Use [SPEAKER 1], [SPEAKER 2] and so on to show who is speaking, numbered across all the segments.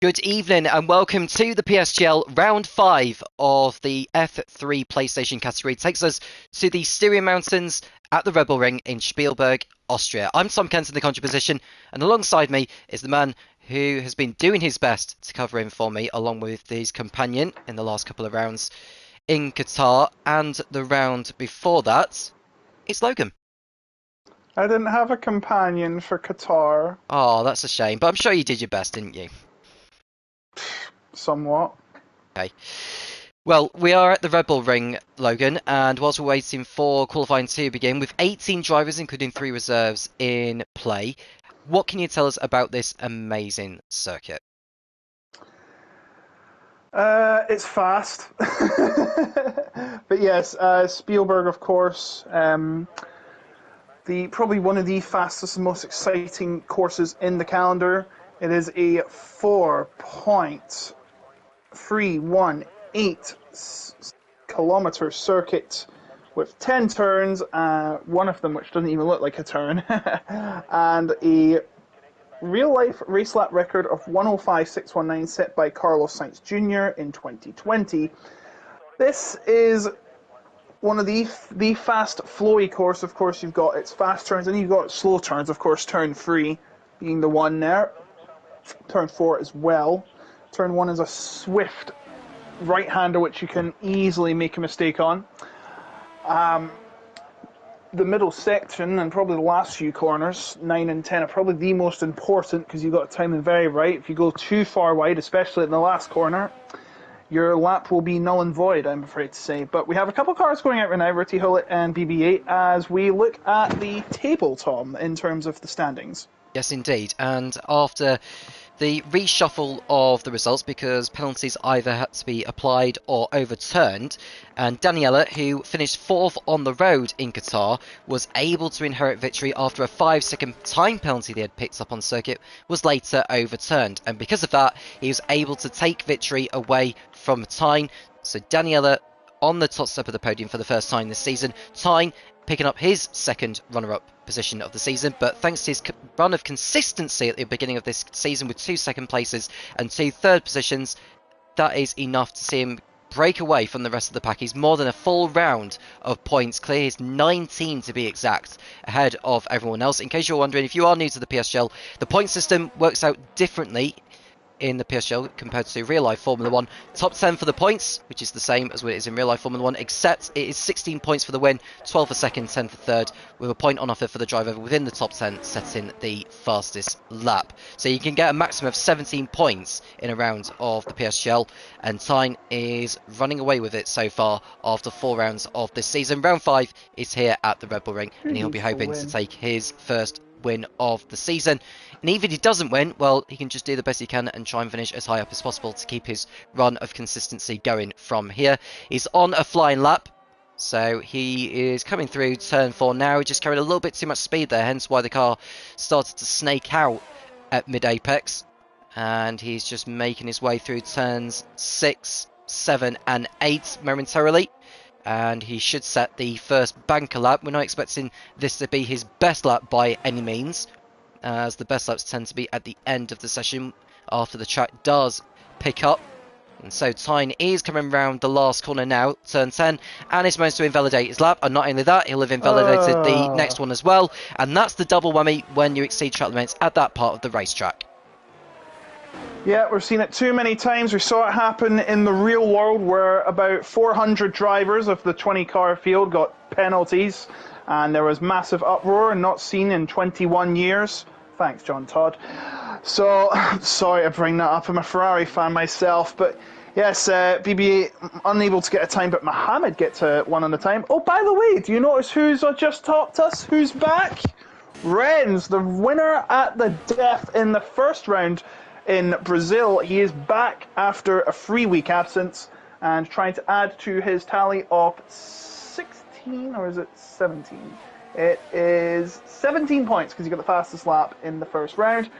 [SPEAKER 1] Good evening and welcome to the PSGL Round 5 of the F3 PlayStation category. It takes us to the Styrian Mountains at the Rebel Ring in Spielberg, Austria. I'm Tom Kent in the commentary position, and alongside me is the man who has been doing his best to cover in for me, along with his companion in the last couple of rounds in Qatar, and the round before that, it's Logan.
[SPEAKER 2] I didn't have a companion for Qatar.
[SPEAKER 1] Oh, that's a shame, but I'm sure you did your best, didn't you?
[SPEAKER 2] Somewhat.
[SPEAKER 1] Okay. Well, we are at the Rebel Ring, Logan, and whilst we're waiting for qualifying to begin, with 18 drivers, including 3 reserves, in play, what can you tell us about this amazing circuit?
[SPEAKER 2] It's fast. But yes, Spielberg, of course, probably one of the fastest and most exciting courses in the calendar. It is a 4.318 kilometer circuit with 10 turns, one of them which doesn't even look like a turn, and a real-life race lap record of 105.619 set by Carlos Sainz Jr. in 2020. This is one of the fast flowy course. Of course, you've got its fast turns and you've got slow turns. Of course, turn 3 being the one there. Turn 4 as well. Turn 1 is a swift right-hander which you can easily make a mistake on. The middle section and probably the last few corners, 9 and 10, are probably the most important because you've got to time them very right. If you go too far wide, especially in the last corner, your lap will be null and void, I'm afraid to say. But we have a couple of cars going out right now, Ritty Hullet and BB8, as we look at the table, Tom, in terms of the standings.
[SPEAKER 1] Yes, indeed. And after the reshuffle of the results, because penalties either had to be applied or overturned, and Daniela, who finished 4th on the road in Qatar, was able to inherit victory after a 5-second time penalty they had picked up on circuit was later overturned. And because of that, he was able to take victory away from Tyne. So Daniela on the top step of the podium for the first time this season. Tyne picking up his second runner-up position of the season, but thanks to his run of consistency at the beginning of this season with 2 second places and 2 third positions, that is enough to see him break away from the rest of the pack. He's more than a full round of points clear. He's 19 to be exact, ahead of everyone else. In case you're wondering, if you are new to the PSGL, the point system works out differently in the PSGL compared to real-life Formula 1. Top 10 for the points, which is the same as what it is in real-life Formula 1, except it is 16 points for the win, 12 for second, 10 for third, with a point on offer for the driver within the top 10 setting the fastest lap. So you can get a maximum of 17 points in a round of the PSGL, and Tyne is running away with it so far after 4 rounds of this season. Round 5 is here at the Rebel Ring, and he'll be hoping to take his first win of the season. And even if he doesn't win, well, he can just do the best he can and try and finish as high up as possible to keep his run of consistency going from here. He's on a flying lap, so he is coming through turn 4 now. He just carried a little bit too much speed there, hence why the car started to snake out at mid-apex. And he's just making his way through turns 6, 7 and 8 momentarily. And he should set the first banker lap. We're not expecting this to be his best lap by any means, as the best laps tend to be at the end of the session after the track does pick up. And so Tyne is coming round the last corner now, turn 10, and he's managed to invalidate his lap. And not only that, he'll have invalidated the next one as well. And that's the double whammy when you exceed track limits at that part of the racetrack.
[SPEAKER 2] Yeah, we've seen it too many times. We saw it happen in the real world where about 400 drivers of the 20-car field got penalties, and there was massive uproar, not seen in 21 years. Thanks, John Todd. So, sorry to bring that up. I'm a Ferrari fan myself, but yes, BB8 unable to get a time, but Mohammed gets one on the time. Oh, by the way, do you notice who's just topped us? Who's back? Renz, the winner at the death in the first round in Brazil. He is back after a 3-week absence and trying to add to his tally of 16, or is it 17? It is 17 points because he got the fastest lap in the first round.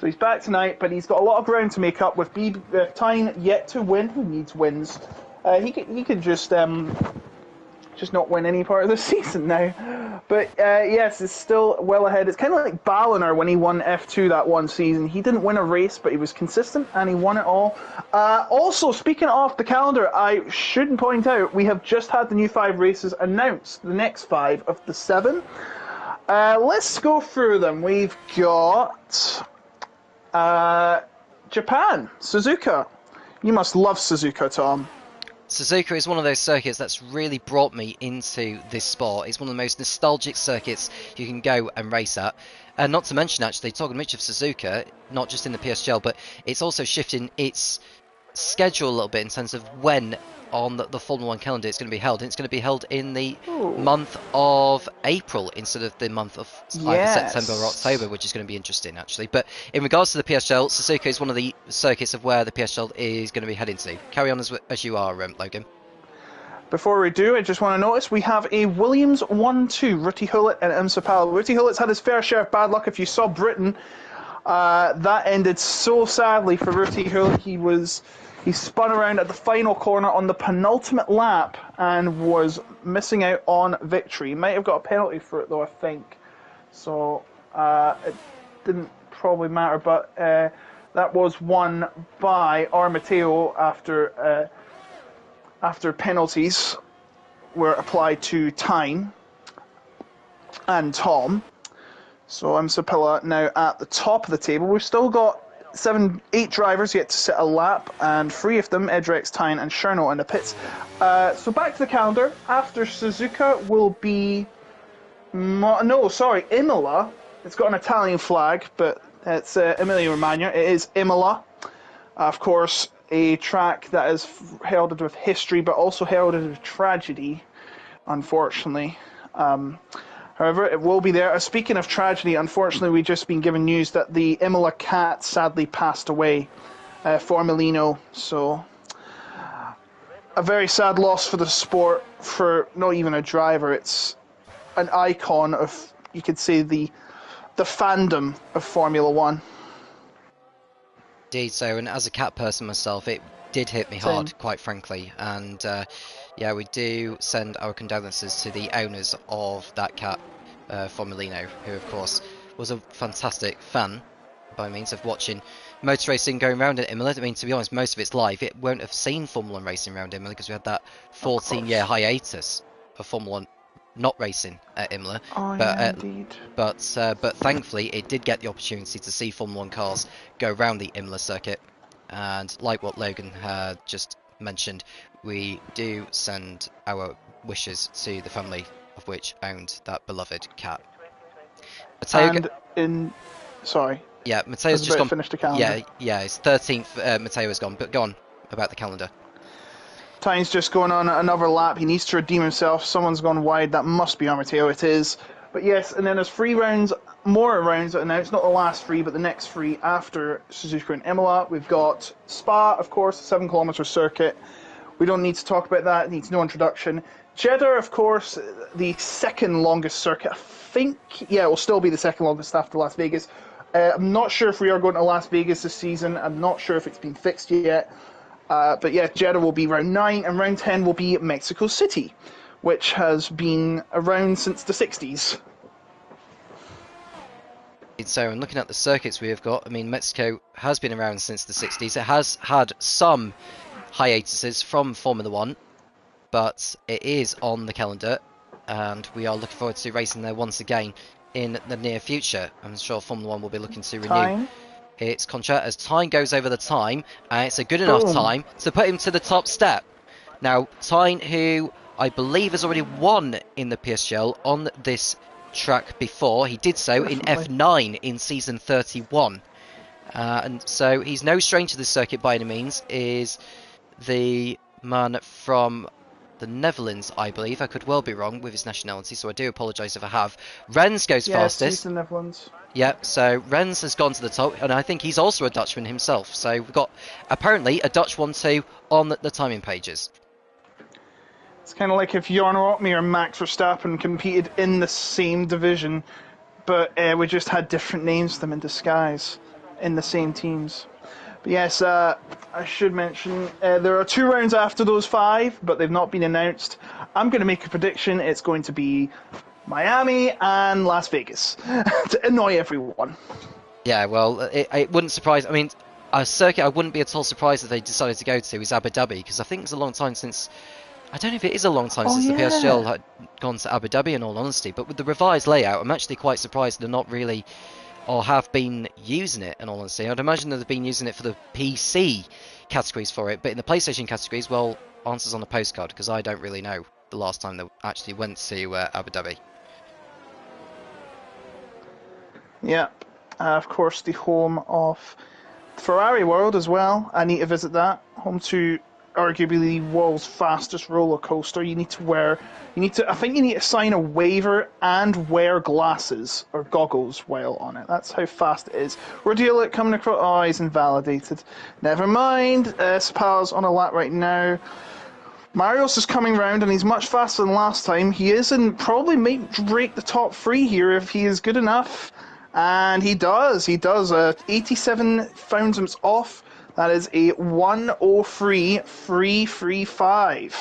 [SPEAKER 2] So he's back tonight, but he's got a lot of ground to make up with Tyne yet to win. Who needs wins? He could just not win any part of the season now. But yes, it's still well ahead. It's kind of like Balliner when he won F2 that one season. He didn't win a race, but he was consistent and he won it all. Also, speaking off the calendar, I should point out we have just had the new 5 races announced, the next 5 of the 7. Let's go through them. We've got Japan, Suzuka. You must love Suzuka, Tom.
[SPEAKER 1] Suzuka is one of those circuits that's really brought me into this sport. It's one of the most nostalgic circuits you can go and race at. And not to mention, actually, talking much of Suzuka, not just in the PSGL, but it's also shifting its schedule a little bit in terms of when on the Formula 1 calendar it's going to be held. And it's going to be held in the month of April instead of the month of either September or October, which is going to be interesting, actually. But in regards to the PSGL, Suzuka is one of the circuits of where the PSGL is going to be heading to. Carry on as you are, Logan.
[SPEAKER 2] Before we do, I just want to notice we have a Williams 1-2, Ruti Hullet and IMSA Pal. Ruti Hullet's had his fair share of bad luck. If you saw Britain, that ended so sadly for Ruti Hullet. He spun around at the final corner on the penultimate lap and was missing out on victory. He might have got a penalty for it though, I think. So it didn't probably matter, but that was won by Mateo after penalties were applied to Tyne and Tom. So Sapilla now at the top of the table. We've still got 8 drivers yet to set a lap, and 3 of them, Edrex, Tyne and Cherno, in the pits. So back to the calendar. After Suzuka will be... Imola. It's got an Italian flag, but it's Emilia-Romagna. It is Imola. Of course, a track that is heralded with history, but also heralded with tragedy, unfortunately. However, it will be there. Speaking of tragedy, unfortunately, we've just been given news that the Imola cat sadly passed away, Formulino. So, a very sad loss for the sport, for not even a driver. It's an icon of, you could say, the fandom of Formula One.
[SPEAKER 1] Indeed so, and as a cat person myself, it did hit me hard, quite frankly. And yeah, we do send our condolences to the owners of that cat, Formulino, who of course was a fantastic fan by means of watching motor racing going around at Imola. I mean, to be honest, most of it's live. It won't have seen Formula 1 racing around Imola because we had that 14-year hiatus of Formula 1 not racing at Imola.
[SPEAKER 2] Indeed.
[SPEAKER 1] But thankfully it did get the opportunity to see Formula 1 cars go around the Imola circuit, and like what Logan had just mentioned, we do send our wishes to the family of which owned that beloved cat.
[SPEAKER 2] Sorry.
[SPEAKER 1] Yeah, Mateo's just gone.
[SPEAKER 2] Finished the calendar.
[SPEAKER 1] Yeah, it's 13th. Mateo is gone, but go on about the calendar.
[SPEAKER 2] Tyne's just going on another lap. He needs to redeem himself. Someone's gone wide. That must be Mateo. It is. But yes, and then there's 3 rounds, more rounds announced. Not the last 3, but the next 3 after Suzuka and Imola. We've got Spa, of course, 7-kilometer circuit. We don't need to talk about that. It needs no introduction. Jeddah, of course, the second longest circuit. I think, yeah, it will still be the second longest after Las Vegas. I'm not sure if we are going to Las Vegas this season. I'm not sure if it's been fixed yet. But yeah, Jeddah will be round 9, and round 10 will be Mexico City, which has been around since the 60s.
[SPEAKER 1] So, and looking at the circuits we have got, I mean, Mexico has been around since the 60s. It has had some hiatuses from Formula 1, but it is on the calendar, and we are looking forward to racing there once again in the near future. I'm sure Formula 1 will be looking to renew its contract as Tyne goes over the time, and it's a good enough time to put him to the top step. Now, Tyne, who I believe has already won in the PSGL on this track before, he did so in F9 in season 31. And so he's no stranger to this circuit by any means, is the man from the Netherlands, I believe. I could well be wrong with his nationality, so I do apologise if I have. Renz goes fastest.
[SPEAKER 2] He's the Netherlands.
[SPEAKER 1] Yeah, so Renz has gone to the top, and I think he's also a Dutchman himself. So we've got, apparently, a Dutch 1-2 on the timing pages.
[SPEAKER 2] It's kind of like if Jan Rotmeier and Max Verstappen competed in the same division, but we just had different names for them in disguise in the same teams. But yes, I should mention, there are 2 rounds after those 5, but they've not been announced. I'm going to make a prediction. It's going to be Miami and Las Vegas to annoy everyone.
[SPEAKER 1] Yeah, well, it wouldn't surprise. I mean, a circuit I wouldn't be at all surprised if they decided to go to is Abu Dhabi, because I think it's a long time since. I don't know if it is a long time
[SPEAKER 2] Oh
[SPEAKER 1] since the PSGL
[SPEAKER 2] yeah.
[SPEAKER 1] had gone to Abu Dhabi, in all honesty. But with the revised layout, I'm actually quite surprised they're not really, or have been using it, in all honesty. I'd imagine that they've been using it for the PC categories for it, but in the PlayStation categories, well, answers on a postcard, because I don't really know the last time they actually went to Abu Dhabi.
[SPEAKER 2] Yeah. Of course, the home of Ferrari World as well. I need to visit that. Home to arguably the world's fastest roller coaster. I think you need to sign a waiver and wear glasses or goggles while on it. That's how fast it is. Rodiola coming across. Oh, he's invalidated. Never mind. Spal's on a lap right now. Marios is coming round and he's much faster than last time. He is and probably might break the top three here if he is good enough. And he does. He does. 87 founds off. That is a 103.335.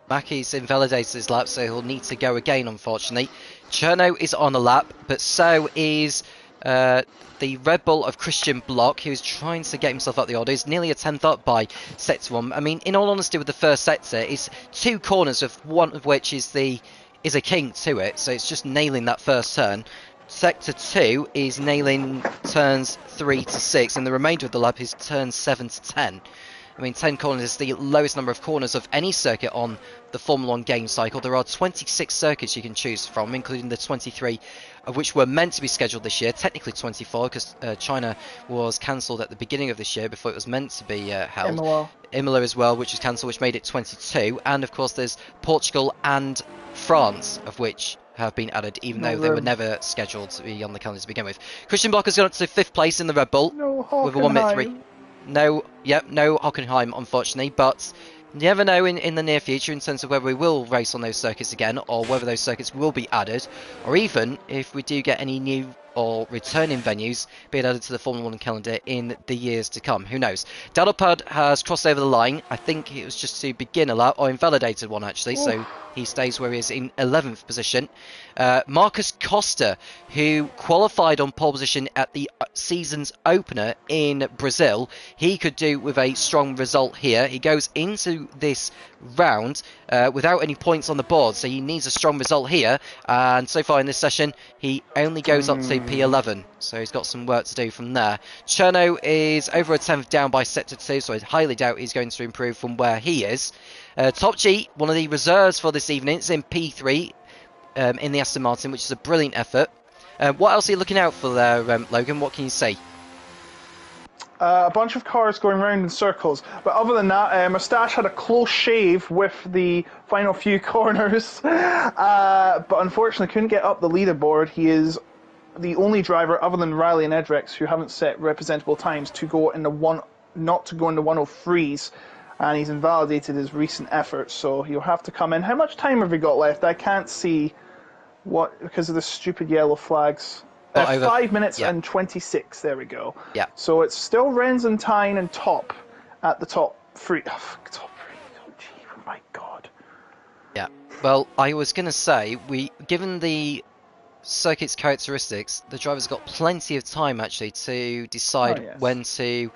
[SPEAKER 1] Mackey's invalidated his lap, so he'll need to go again, unfortunately. Cherno is on a lap, but so is the Red Bull of Christian Block, who's trying to get himself up the order. He's nearly a tenth up by sector 1. I mean, in all honesty, with the first sector, it's two corners, of one of which is a kink to it, so it's just nailing that first turn. Sector 2 is nailing turns 3 to 6, and the remainder of the lap is turns 7 to 10. I mean, 10 corners is the lowest number of corners of any circuit on the Formula 1 game cycle. There are 26 circuits you can choose from, including the 23 of which were meant to be scheduled this year. Technically 24, because China was cancelled at the beginning of this year before it was meant to be held. Imola as well, which was cancelled, which made it 22. And, of course, there's Portugal and France, of which have been added, even though they were never scheduled to be on the calendar to begin with. Christian Block has gone up to 5th place in the Red Bull with a 1-minute 3. No Hockenheim, unfortunately, but you never know in the near future in terms of whether we will race on those circuits again, or whether those circuits will be added, or even if we do get any new or returning venues being added to the Formula 1 calendar in the years to come. Who knows? Dadalpad has crossed over the line. I think it was just to begin a lap, or invalidated one actually, so he stays where he is in 11th position. Marcus Costa, who qualified on pole position at the season's opener in Brazil, he could do with a strong result here. He goes into this round without any points on the board, so he needs a strong result here, and so far in this session he only goes up to P11, so he's got some work to do from there. Cherno is over a 10th down by sector 2, so I highly doubt he's going to improve from where he is. Top G, one of the reserves for this evening, it's in P3 in the Aston Martin, which is a brilliant effort. What else are you looking out for there, Logan? What can you see?
[SPEAKER 2] A bunch of cars going round in circles. But other than that, Moustache had a close shave with the final few corners. But unfortunately couldn't get up the leaderboard. He is the only driver, other than Riley and Edrex, who haven't set representable times to go in not to go in the 103s. And he's invalidated his recent efforts, so he'll have to come in. How much time have we got left? I can't see what, because of the stupid yellow flags. 5 minutes and 26. There we go.
[SPEAKER 1] Yeah.
[SPEAKER 2] So it's still Renzentine and Top at the top three. Oh, top three. Oh, gee, oh my God.
[SPEAKER 1] Yeah. Well, I was going to say, given the circuit's characteristics, the drivers got plenty of time actually to decide when to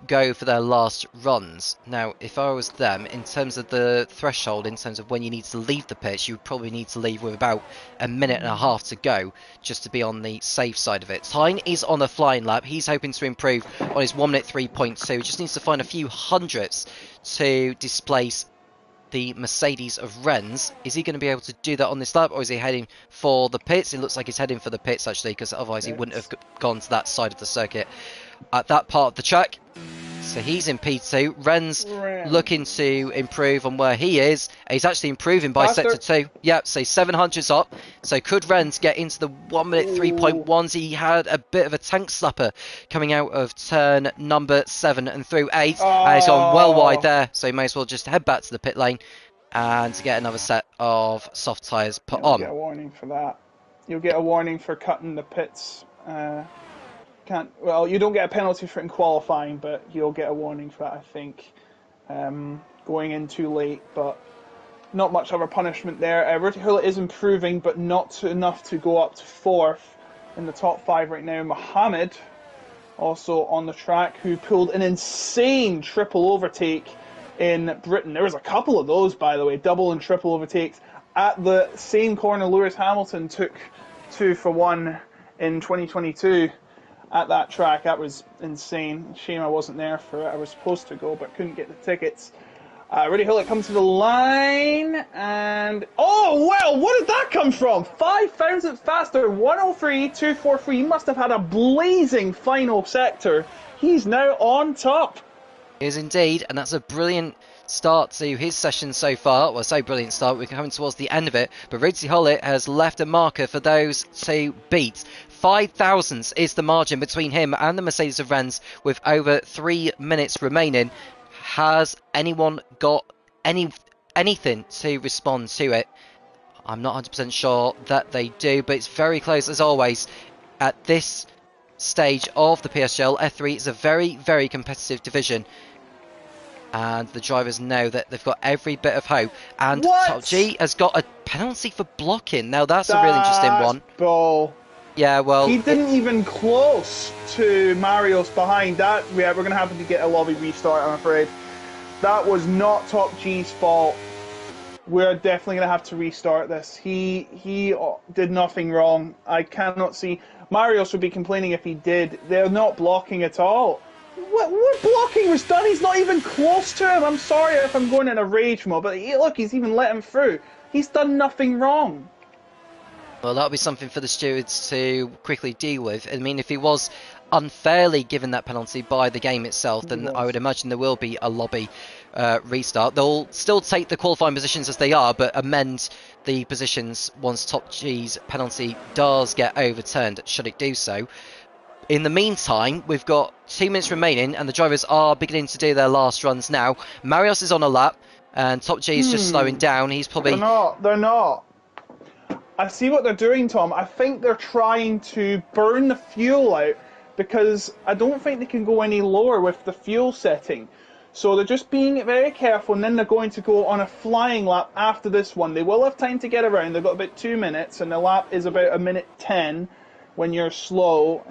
[SPEAKER 1] go for their last runs. Now, if I was them, in terms of the threshold, in terms of when you need to leave the pitch, you would probably need to leave with about a minute and a half to go, just to be on the safe side of it. Tyne is on a flying lap. He's hoping to improve on his 1-minute 3.2. He just needs to find a few hundredths to displace the Mercedes of Rennes. Is he going to be able to do that on this lap, or is he heading for the pits? It looks like he's heading for the pits actually, because otherwise he wouldn't have gone to that side of the circuit at that part of the track. So he's in P2. Rennes looking to improve on where he is. He's actually improving by sector 2. Yep, so 700's up. So could Rennes get into the 1-minute 3.1s? He had a bit of a tank slapper coming out of turn number 7 and through 8. And he's gone well wide there, so he may as well just head back to the pit lane and get another set of soft tyres put on.
[SPEAKER 2] You'll get a warning for that. You'll get a warning for cutting the pits. You don't get a penalty for it in qualifying, but you'll get a warning for that, I think. Going in too late, but not much of a punishment there. Rutihula is improving, but not enough to go up to 4th in the top 5 right now. Mohammed, also on the track, who pulled an insane triple overtake in Britain. There was a couple of those, by the way, double and triple overtakes at the same corner. Lewis Hamilton took 2 for 1 in 2022 at that track. That was insane. Shame I wasn't there for it. I was supposed to go, but couldn't get the tickets. Rutihula comes to the line, and oh well, what did that come from? 5,000 faster, 103, 243. He must have had a blazing final sector. He's now on top.
[SPEAKER 1] He is indeed, and that's a brilliant start to his session so far. Well, I say brilliant start, we're coming towards the end of it, but Rutihula has left a marker for those to beat. 5 thousandths is the margin between him and the Mercedes of Rennes with over 3 minutes remaining. Has anyone got anything to respond to it? I'm not 100% sure that they do, but it's very close as always at this stage of the PSGL. F3 is a very, very competitive division, and the drivers know that they've got every bit of hope. And Top G has got a penalty for blocking. Now that's a really interesting one.
[SPEAKER 2] Ball.
[SPEAKER 1] Yeah, well,
[SPEAKER 2] he didn't even close to Marios behind that. Yeah, we're going to have to get a lobby restart, I'm afraid. That was not Top G's fault. We're definitely going to have to restart this. He did nothing wrong. I cannot see. Marios would be complaining if he did. They're not blocking at all. What blocking was done? He's not even close to him. I'm sorry if I'm going in a rage mode, but look, he's even let him through. He's done nothing wrong.
[SPEAKER 1] Well, that'll be something for the stewards to quickly deal with. I mean, if he was unfairly given that penalty by the game itself, then I would imagine there will be a lobby restart. They'll still take the qualifying positions as they are, but amend the positions once Top G's penalty does get overturned, should it do so. In the meantime, we've got 2 minutes remaining, and the drivers are beginning to do their last runs now. Marios is on a lap, and Top G is just slowing down. He's probably...
[SPEAKER 2] They're not. I see what they're doing, Tom. I think they're trying to burn the fuel out, because I don't think they can go any lower with the fuel setting. So they're just being very careful, and then they're going to go on a flying lap after this one. They will have time to get around. They've got about 2 minutes, and the lap is about 1:10 when you're slow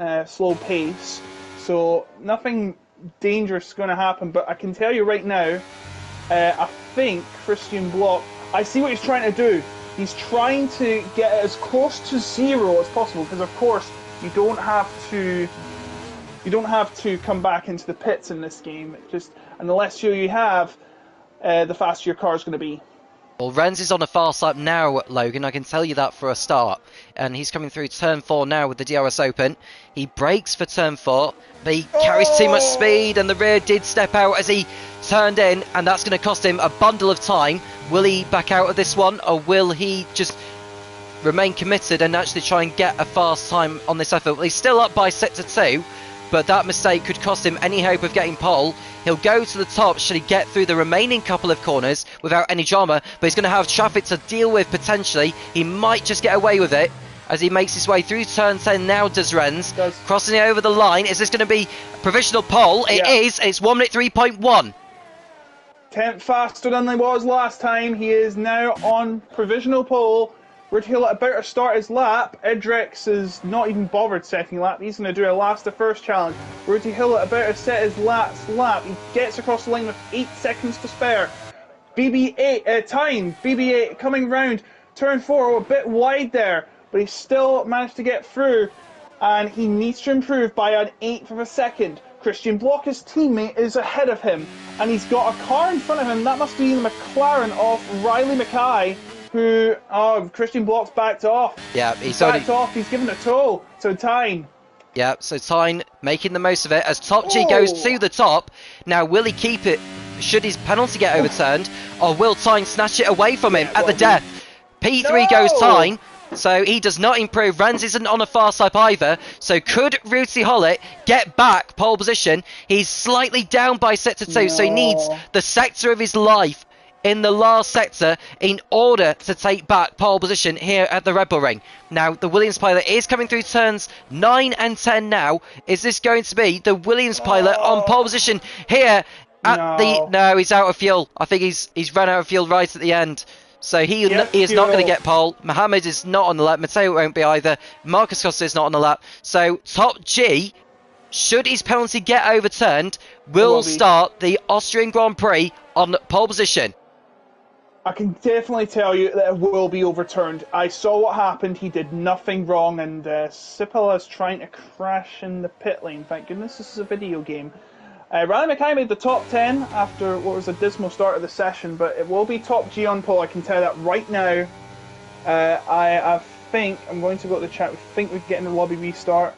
[SPEAKER 2] pace. So nothing dangerous is going to happen. But I can tell you right now, I think Christian Bloch, I see what he's trying to do. He's trying to get it as close to 0 as possible, because of course you don't have to come back into the pits in this game. And the less fuel you have, the faster your car is going to be.
[SPEAKER 1] Well, Rennes is on a fast lap now, Logan. I can tell you that for a start. And he's coming through turn 4 now with the DRS open. He brakes for turn 4, but he carries too much speed, and the rear did step out as he turned in, and that's going to cost him a bundle of time. Will he back out of this one, or will he just remain committed and actually try and get a fast time on this effort? Well, he's still up by sector 2, but that mistake could cost him any hope of getting pole. He'll go to the top should he get through the remaining couple of corners without any drama, but he's going to have traffic to deal with potentially. He might just get away with it as he makes his way through turn 10 now, does Rennes. Crossing it over the line. Is this going to be provisional pole? It is. It's 1 minute 3.1.
[SPEAKER 2] 10th faster than he was last time. He is now on provisional pole. Rutihula about to start his lap. Idrex is not even bothered setting lap. He's going to do a last to first challenge. Rutihula about to set his last lap. He gets across the line with 8 seconds to spare. BB8 time. BB8 coming round. Turn 4, a bit wide there, but he still managed to get through, and he needs to improve by 1/8 of a second. Christian Bloch, his teammate, is ahead of him, and he's got a car in front of him. That must be the McLaren of Riley Mackay, who, Christian Bloch's backed off.
[SPEAKER 1] Yeah,
[SPEAKER 2] he's backed off. He's given a tow. So Tyne.
[SPEAKER 1] Yeah, so Tyne making the most of it as Top G goes to the top. Now, will he keep it should his penalty get overturned, or will Tyne snatch it away from him at the death? P3 goes Tyne. So he does not improve. Rennes isn't on a fast lap either. So could Rutihula get back pole position? He's slightly down by sector 2, so he needs the sector of his life in the last sector in order to take back pole position here at the Red Bull Ring. Now, the Williams pilot is coming through turns 9 and 10 now. Is this going to be the Williams pilot on pole position here at the... No, he's out of fuel. I think he's run out of fuel right at the end. So he
[SPEAKER 2] Yep,
[SPEAKER 1] is not going to
[SPEAKER 2] fuel.
[SPEAKER 1] get pole. Mohammed is not on the lap. Matteo won't be either. Marcus Costa is not on the lap. So Top G, should his penalty get overturned, will
[SPEAKER 2] will be.
[SPEAKER 1] start the Austrian Grand Prix on pole position.
[SPEAKER 2] I can definitely tell you that it will be overturned. I saw what happened. He did nothing wrong, and Sipala is trying to crash in the pit lane. Thank goodness this is a video game. Riley Mackay made the top 10 after what was a dismal start of the session, but it will be Top G on pole. I can tell you that right now. I think I'm going to go to the chat. We think we're getting the lobby restart.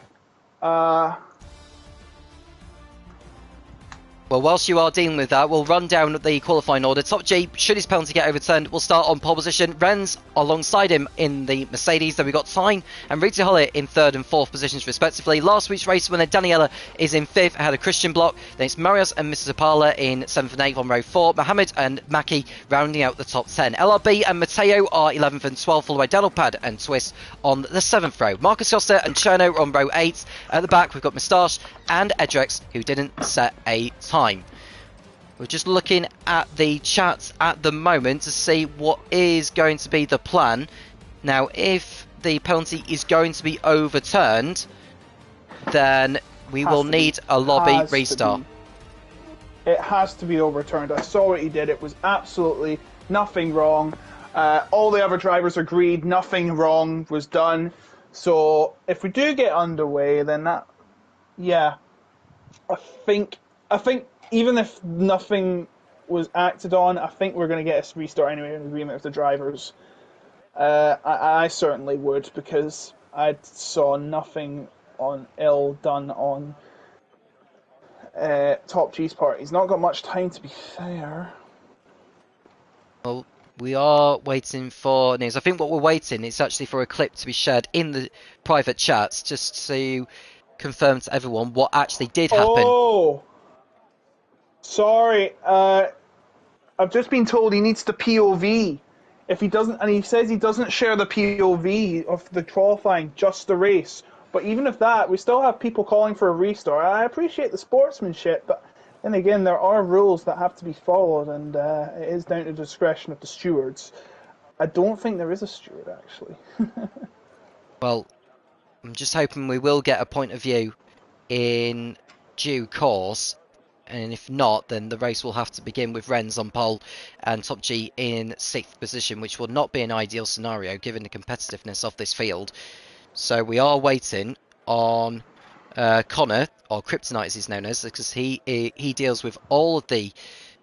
[SPEAKER 1] Well, whilst you are dealing with that, we'll run down the qualifying order. Top G, should his penalty get overturned, will start on pole position. Renz alongside him in the Mercedes. Then we've got Tyne and Rita Holle in 3rd and 4th positions respectively. Last week's race winner Daniela is in 5th ahead of Christian Block. Then it's Marius and Mrs. Apala in 7th and 8th on row 4. Mohammed and Maki rounding out the top 10. LRB and Matteo are 11th and 12th, followed by Danilpad and Twist on the 7th row. Marcus Costa and Cherno on row 8. At the back, we've got Moustache and Edrex, who didn't set a time. We're just looking at the chat at the moment to see what is going to be the plan. Now, if the penalty is going to be overturned, then we will need a lobby restart.
[SPEAKER 2] It has to be overturned. I saw what he did. It was absolutely nothing wrong. All the other drivers agreed nothing wrong was done. So if we do get underway, then that, yeah, I think even if nothing was acted on, I think we're going to get a restart anyway in agreement with the drivers. I certainly would, because I saw nothing ill done on Top G's part. He's not got much time, to be fair.
[SPEAKER 1] Well, we are waiting for news. I think what we're waiting is actually for a clip to be shared in the private chats, just to confirm to everyone what actually did happen.
[SPEAKER 2] Oh! Sorry, I've just been told he needs the POV. If he doesn't, and he says he doesn't share the POV of the qualifying, just the race. But even if that, we still have people calling for a restart. I appreciate the sportsmanship, but then again, there are rules that have to be followed, and it is down to the discretion of the stewards. I don't think there is a steward, actually.
[SPEAKER 1] Well, I'm just hoping we will get a point of view in due course. And if not, then the race will have to begin with Renz on pole and Top G in 6th position, which will not be an ideal scenario given the competitiveness of this field. So we are waiting on Connor, or Kryptonite as he's known as, because he deals with all of the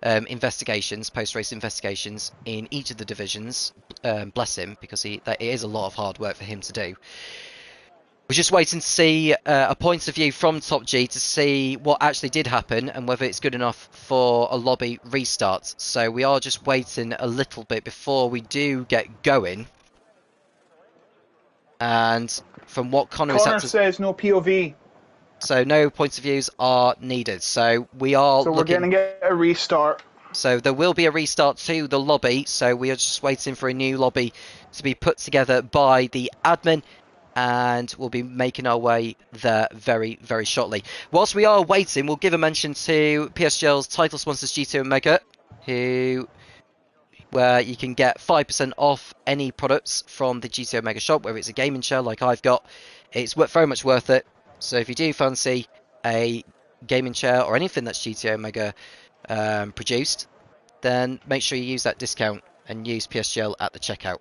[SPEAKER 1] investigations, post-race investigations in each of the divisions. Bless him, because it is a lot of hard work for him to do. We're just waiting to see a point of view from Top G to see what actually did happen and whether it's good enough for a lobby restart. So we are just waiting a little bit before we do get going. And from what Connor
[SPEAKER 2] says no POV.
[SPEAKER 1] So no points of views are needed. So we are
[SPEAKER 2] So we're going to get a restart.
[SPEAKER 1] So there will be a restart to the lobby. So we are just waiting for a new lobby to be put together by the admin. And we'll be making our way there very, very shortly. Whilst we are waiting, we'll give a mention to PSGL's title sponsors, G2 Omega, where you can get 5% off any products from the G2 Omega shop, whether it's a gaming chair like I've got. It's very much worth it. So if you do fancy a gaming chair or anything that's G2 Omega produced, then make sure you use that discount and use PSGL at the checkout.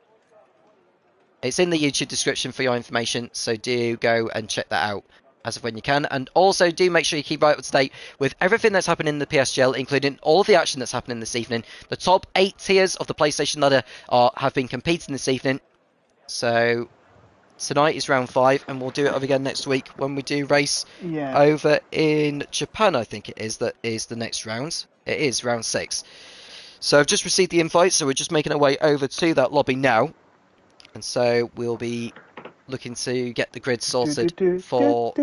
[SPEAKER 1] It's in the YouTube description for your information, so do go and check that out as of when you can. And also do make sure you keep right up to date with everything that's happening in the PSGL, including all the action that's happening this evening. The top 8 tiers of the PlayStation ladder have been competing this evening. So tonight is round 5, and we'll do it again next week when we do race over in Japan, I think it is. That is the next round. It is round 6. So I've just received the invite, so we're just making our way over to that lobby now. And so we'll be looking to get the grid sorted for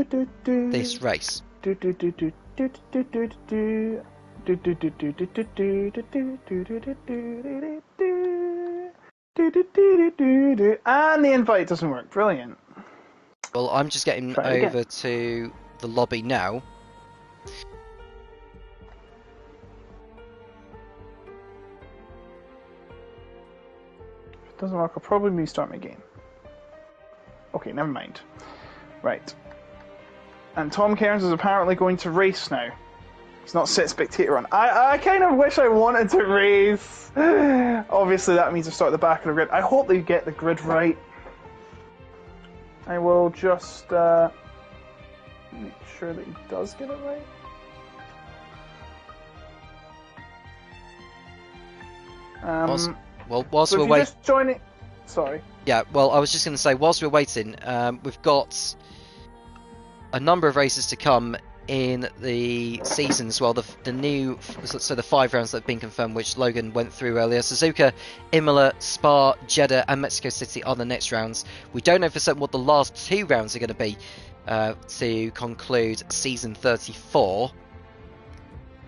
[SPEAKER 1] this race.
[SPEAKER 2] And the invite doesn't work. Brilliant.
[SPEAKER 1] Well, I'm just getting over to the lobby now.
[SPEAKER 2] Doesn't work. I'll probably restart my game. Okay, never mind. Right. And Tom Cairns is apparently going to race now. He's not set spectator on. I kind of wish I wanted to race. Obviously, that means I start at the back of the grid. I hope they get the grid right. I will just make sure that he does get it right.
[SPEAKER 1] Whilst we're waiting,
[SPEAKER 2] just joining. Sorry.
[SPEAKER 1] Yeah, well, I was just going to say, whilst we're waiting, we've got a number of races to come in the season as well. The new, so the 5 rounds that have been confirmed, which Logan went through earlier. Suzuka, Imola, Spa, Jeddah, and Mexico City are the next rounds. We don't know for certain what the last 2 rounds are going to be to conclude season 34.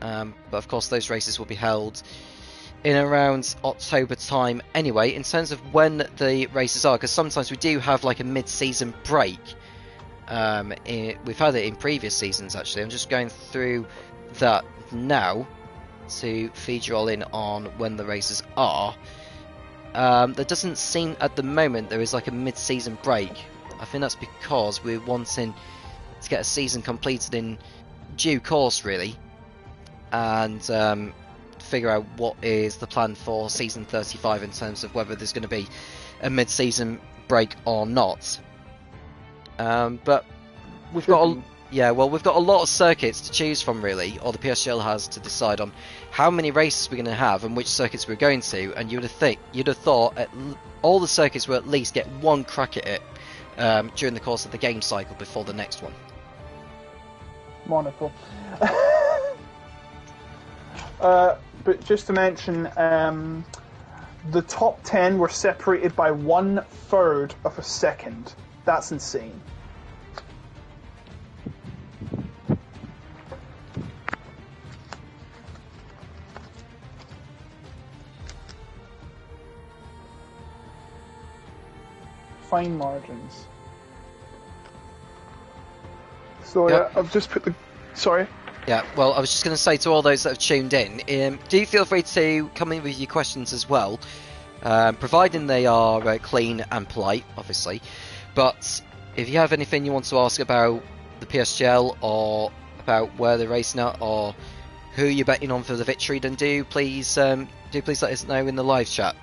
[SPEAKER 1] But of course, those races will be held in around October time anyway. In terms of when the races are, because sometimes we do have like a mid-season break. We've had it in previous seasons actually. I'm just going through that now to feed you all in on when the races are. There doesn't seem at the moment there is like a mid-season break. I think that's because we're wanting to get a season completed in due course really, and figure out what is the plan for season 35 in terms of whether there's going to be a mid-season break or not. But we've got we've got a lot of circuits to choose from really, or the PSGL has to decide on how many races we're going to have and which circuits we're going to. And you'd have thought all the circuits will at least get one crack at it during the course of the game cycle before the next one.
[SPEAKER 2] Monaco. But just to mention, the top 10 were separated by 1/3 of a second. That's insane. Fine margins. So
[SPEAKER 1] Yep.
[SPEAKER 2] I've just put the... Sorry?
[SPEAKER 1] Yeah, well, I was just going to say to all those that have tuned in, do feel free to come in with your questions as well, providing they are clean and polite, obviously. But if you have anything you want to ask about the PSGL or about where they're racing at or who you're betting on for the victory, then do please let us know in the live chat.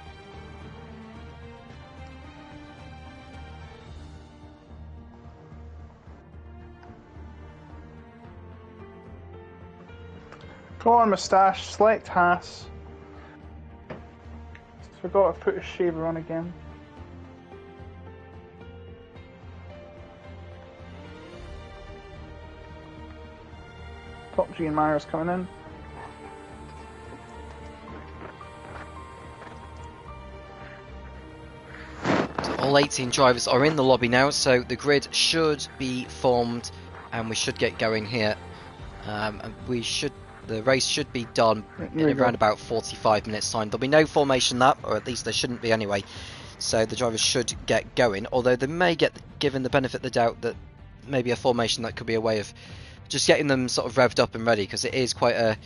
[SPEAKER 2] Go on, moustache. Select Haas. Forgot to put a shaver on again. Top G and Myers coming in.
[SPEAKER 1] So all 18 drivers are in the lobby now, so the grid should be formed and we should get going here. And the race should be done in around about 45 minutes time. There'll be no formation lap, or at least there shouldn't be anyway. So the drivers should get going, although they may get given the benefit of the doubt that maybe a formation that could be a way of just getting them sort of revved up and ready, because it is quite a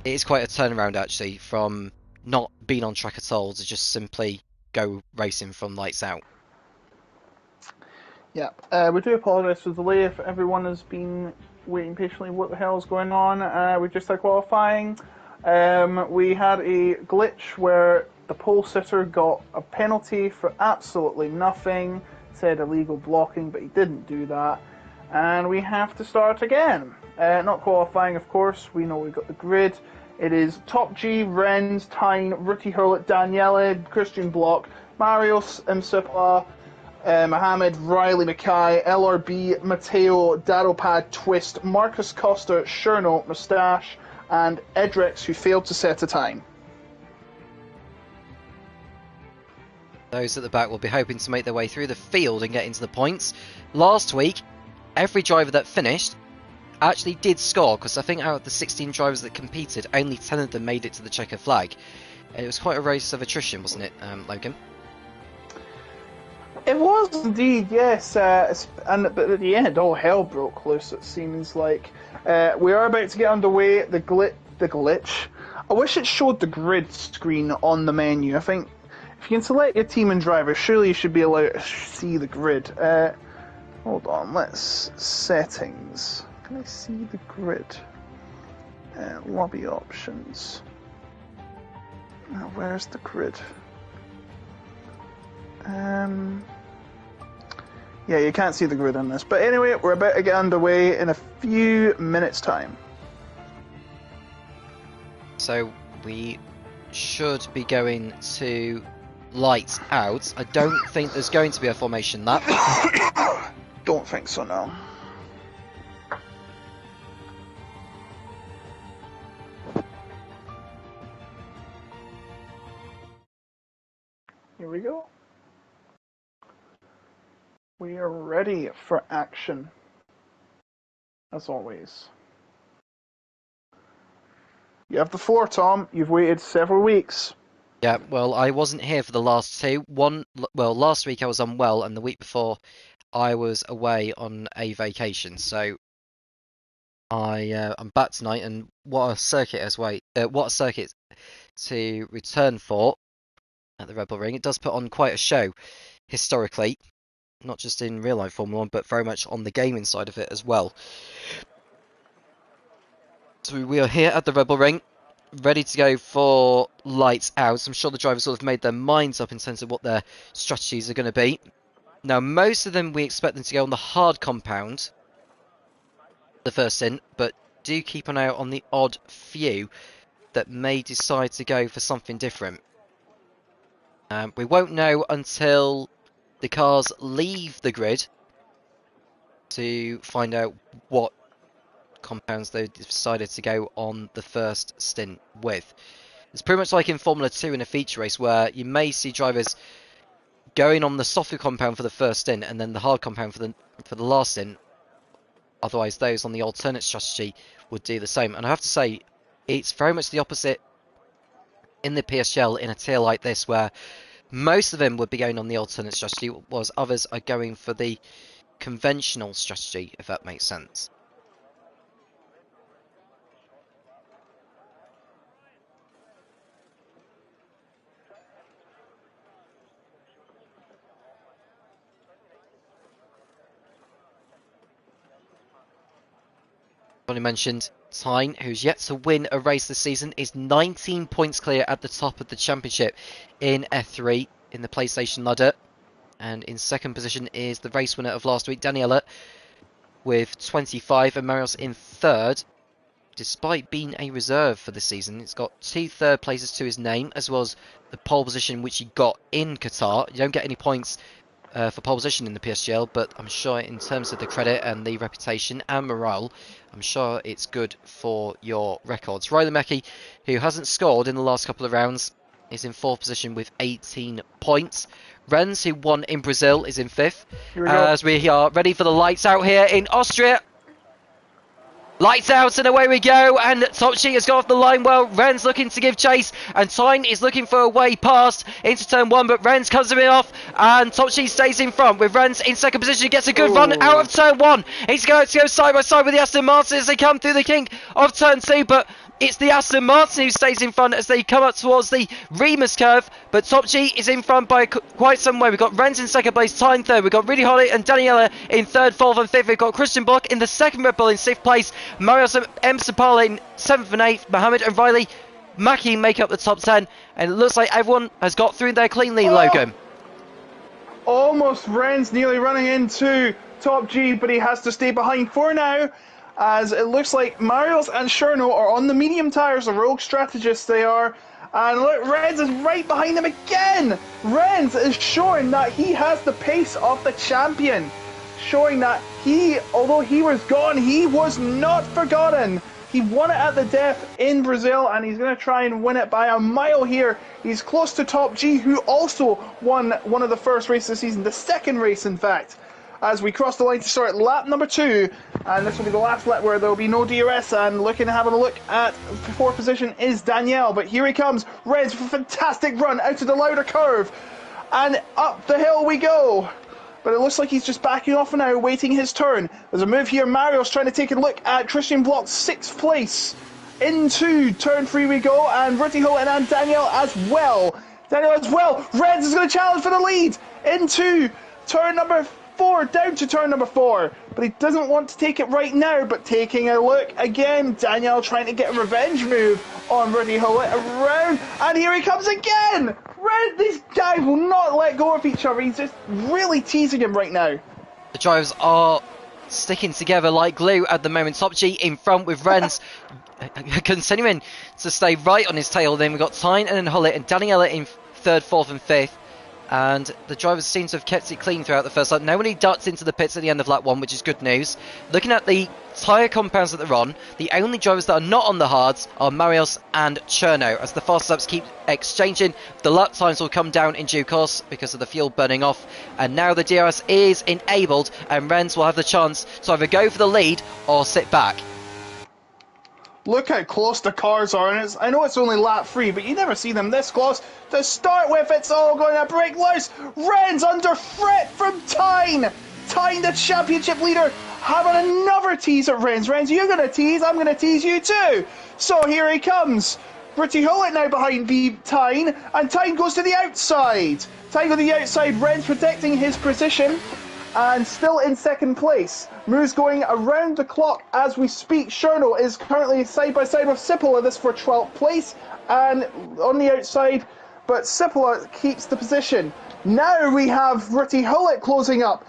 [SPEAKER 1] turnaround actually from not being on track at all to just simply go racing from lights out.
[SPEAKER 2] Yeah, we do apologise for the delay if everyone has been waiting patiently. What the hell is going on? We just had qualifying. We had a glitch where the pole sitter got a penalty for absolutely nothing. Said illegal blocking, but he didn't do that. And we have to start again. Not qualifying, of course. We know we've got the grid. It is Top G, Renz, Tyne, Ruti Hurlett, Daniele, Christian Block, Marius Msipla, Mohamed, Riley Mackay, LRB, Matteo, Daropad, Twist, Marcus Costa, Cherno, Moustache, and Edrex, who failed to set a time.
[SPEAKER 1] Those at the back will be hoping to make their way through the field and get into the points. Last week, every driver that finished actually did score, because I think out of the 16 drivers that competed, only 10 of them made it to the checker flag. It was quite a race of attrition, wasn't it, Logan?
[SPEAKER 2] It was indeed, yes. But at the end, all hell broke loose, it seems like. We are about to get underway. The glitch. I wish it showed the grid screen on the menu. I think If you can select your team and driver, surely you should be allowed to see the grid. Hold on, let's... Settings. Can I see the grid? Lobby options. Now, where's the grid? Yeah, you can't see the grid on this. But anyway, we're about to get underway in a few minutes' time.
[SPEAKER 1] So we should be going to lights out. I don't think there's going to be a formation lap.
[SPEAKER 2] Don't think so, no. Here we go. We are ready for action, as always. You have the floor, Tom. You've waited several weeks.
[SPEAKER 1] Yeah, well, I wasn't here for the last two. Last week I was unwell, and the week before I was away on a vacation. So I'm back tonight, and what a circuit to return for at the Red Bull Ring. It does put on quite a show historically, not just in real life Formula 1, but very much on the gaming side of it as well. So we are here at the Red Bull Ring, ready to go for lights out. I'm sure the drivers will have made their minds up in terms of what their strategies are going to be. Now, most of them we expect them to go on the hard compound, the first stint, but do keep an eye out on the odd few that may decide to go for something different. We won't know until the cars leave the grid to find out what compounds they decided to go on the first stint with. It's pretty much like in Formula 2 in a feature race, where you may see drivers going on the softer compound for the first stint and then the hard compound for the last stint. Otherwise, those on the alternate strategy would do the same. And I have to say, it's very much the opposite in the PSGL in a tier like this, where most of them would be going on the alternate strategy, whereas others are going for the conventional strategy, if that makes sense. Only mentioned Tyne, who's yet to win a race this season, is 19 points clear at the top of the championship in F3 in the PlayStation ladder. And in second position is the race winner of last week, Daniela, with 25, and Marios in third. Despite being a reserve for the season, it's got 2 third places to his name, as well as the pole position which he got in Qatar. You don't get any points for pole position in the PSGL, but I'm sure in terms of the credit and the reputation and morale, I'm sure it's good for your records. Riley Mackey, who hasn't scored in the last couple of rounds, is in 4th position with 18 points. Renz, who won in Brazil, is in 5th. As we are ready for the lights out here in Austria. Lights out and away we go, and Topchi has got off the line well. Renz looking to give chase, and Tyne is looking for a way past into turn 1, but Renz comes a bit off, and Topchi stays in front with Renz in second position. He gets a good run out of turn 1. He's going to go side by side with the Aston Martin as they come through the kink of turn 2, but it's the Aston Martin who stays in front as they come up towards the Remus curve, but Topchi is in front by quite some way. We've got Renz in second place, Tyne third. We've got Rudy Holly and Daniela in third, fourth and fifth. We've got Christian Block in the second Red Bull in 6th place. Marios and M. Sapala in 7th and 8th. Mohammed and Riley Mackey make up the top 10. And it looks like everyone has got through there cleanly, Logan.
[SPEAKER 2] Almost Renz nearly running into Top G, but he has to stay behind for now, as it looks like Marios and Cherno are on the medium tyres, the rogue strategists they are. And look, Renz is right behind them again. Renz is showing that he has the pace of the champion, showing that he, although he was gone, he was not forgotten. He won it at the death in Brazil, and he's going to try and win it by a mile here. He's close to Top G, who also won one of the first races of the season, the second race in fact, as we cross the line to start lap number 2, and this will be the last lap where there will be no DRS. And having a look at 4th position is Danielle, but here he comes, Renz with a fantastic run out of the louder curve, and up the hill we go. But it looks like he's just backing off now, waiting his turn. There's a move here. Mario's trying to take a look at Christian Block's 6th place. Into turn 3 we go, and Ruti Hulten and Danielle as well. Daniel as well. Renz is going to challenge for the lead into turn number 4, down to turn number 4. But he doesn't want to take it right now, but taking a look again. Daniel trying to get a revenge move on Rudy Hullett around. And here he comes again. These guys will not let go of each other. He's just really teasing him right now.
[SPEAKER 1] The drivers are sticking together like glue at the moment. Top G in front with Renz continuing to stay right on his tail. Then we've got Tyne and Hullett and Daniela in 3rd, 4th and 5th. And the drivers seem to have kept it clean throughout the first lap. Nobody darts into the pits at the end of lap 1, which is good news. Looking at the tyre compounds that they're on, the only drivers that are not on the hards are Marios and Cherno. As the fast laps keep exchanging, the lap times will come down in due course because of the fuel burning off. And now the DRS is enabled, and Renz will have the chance to either go for the lead or sit back.
[SPEAKER 2] Look how close the cars are, and I know it's only lap 3, but you never see them this close. To start with, it's all going to break loose. Renz under threat from Tyne. Tyne, the championship leader, having another tease at Renz. Renz, you're going to tease, I'm going to tease you too. So here he comes. Rudy Hullett now behind Tyne, and Tyne goes to the outside. Tyne goes to the outside, Renz protecting his position. And still in 2nd place. Moves going around the clock as we speak. Cherno is currently side by side with Sipola, this for 12th place. And on the outside, but Sipola keeps the position. Now we have Rudy Hullett closing up.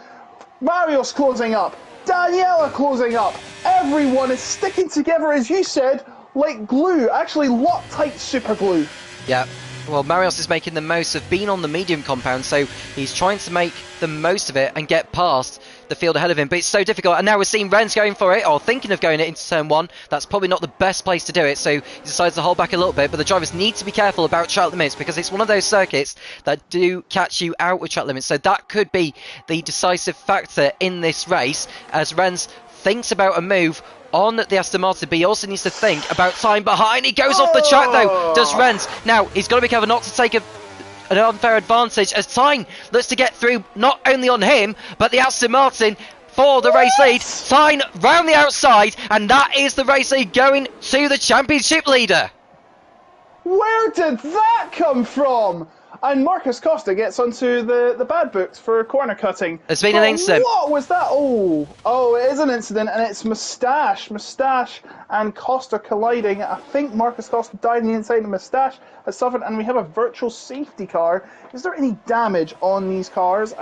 [SPEAKER 2] Marios closing up. Daniela closing up. Everyone is sticking together, as you said, like glue. Actually, Loctite super glue.
[SPEAKER 1] Yeah. Well, Marios is making the most of being on the medium compound, so he's trying to make the most of it and get past the field ahead of him. But it's so difficult, and now we're seeing Renz going for it, or thinking of going it into turn 1. That's probably not the best place to do it, so he decides to hold back a little bit. But the drivers need to be careful about track limits, because it's one of those circuits that do catch you out with track limits. So that could be the decisive factor in this race, as Renz thinks about a move on the Aston Martin, but he also needs to think about time behind. He goes off the track though, does Renz. Now, he's got to be careful not to take an unfair advantage, as Tyne looks to get through not only on him, but the Aston Martin for the race lead. Tyne round the outside, and that is the race lead going to the championship leader.
[SPEAKER 2] Where did that come from? And Marcus Costa gets onto the bad books for corner cutting.
[SPEAKER 1] There's been an incident.
[SPEAKER 2] What was that? Oh, it is an incident, and it's Moustache and Costa colliding. I think Marcus Costa died on the inside, and Moustache has suffered, and we have a virtual safety car. Is there any damage on these cars?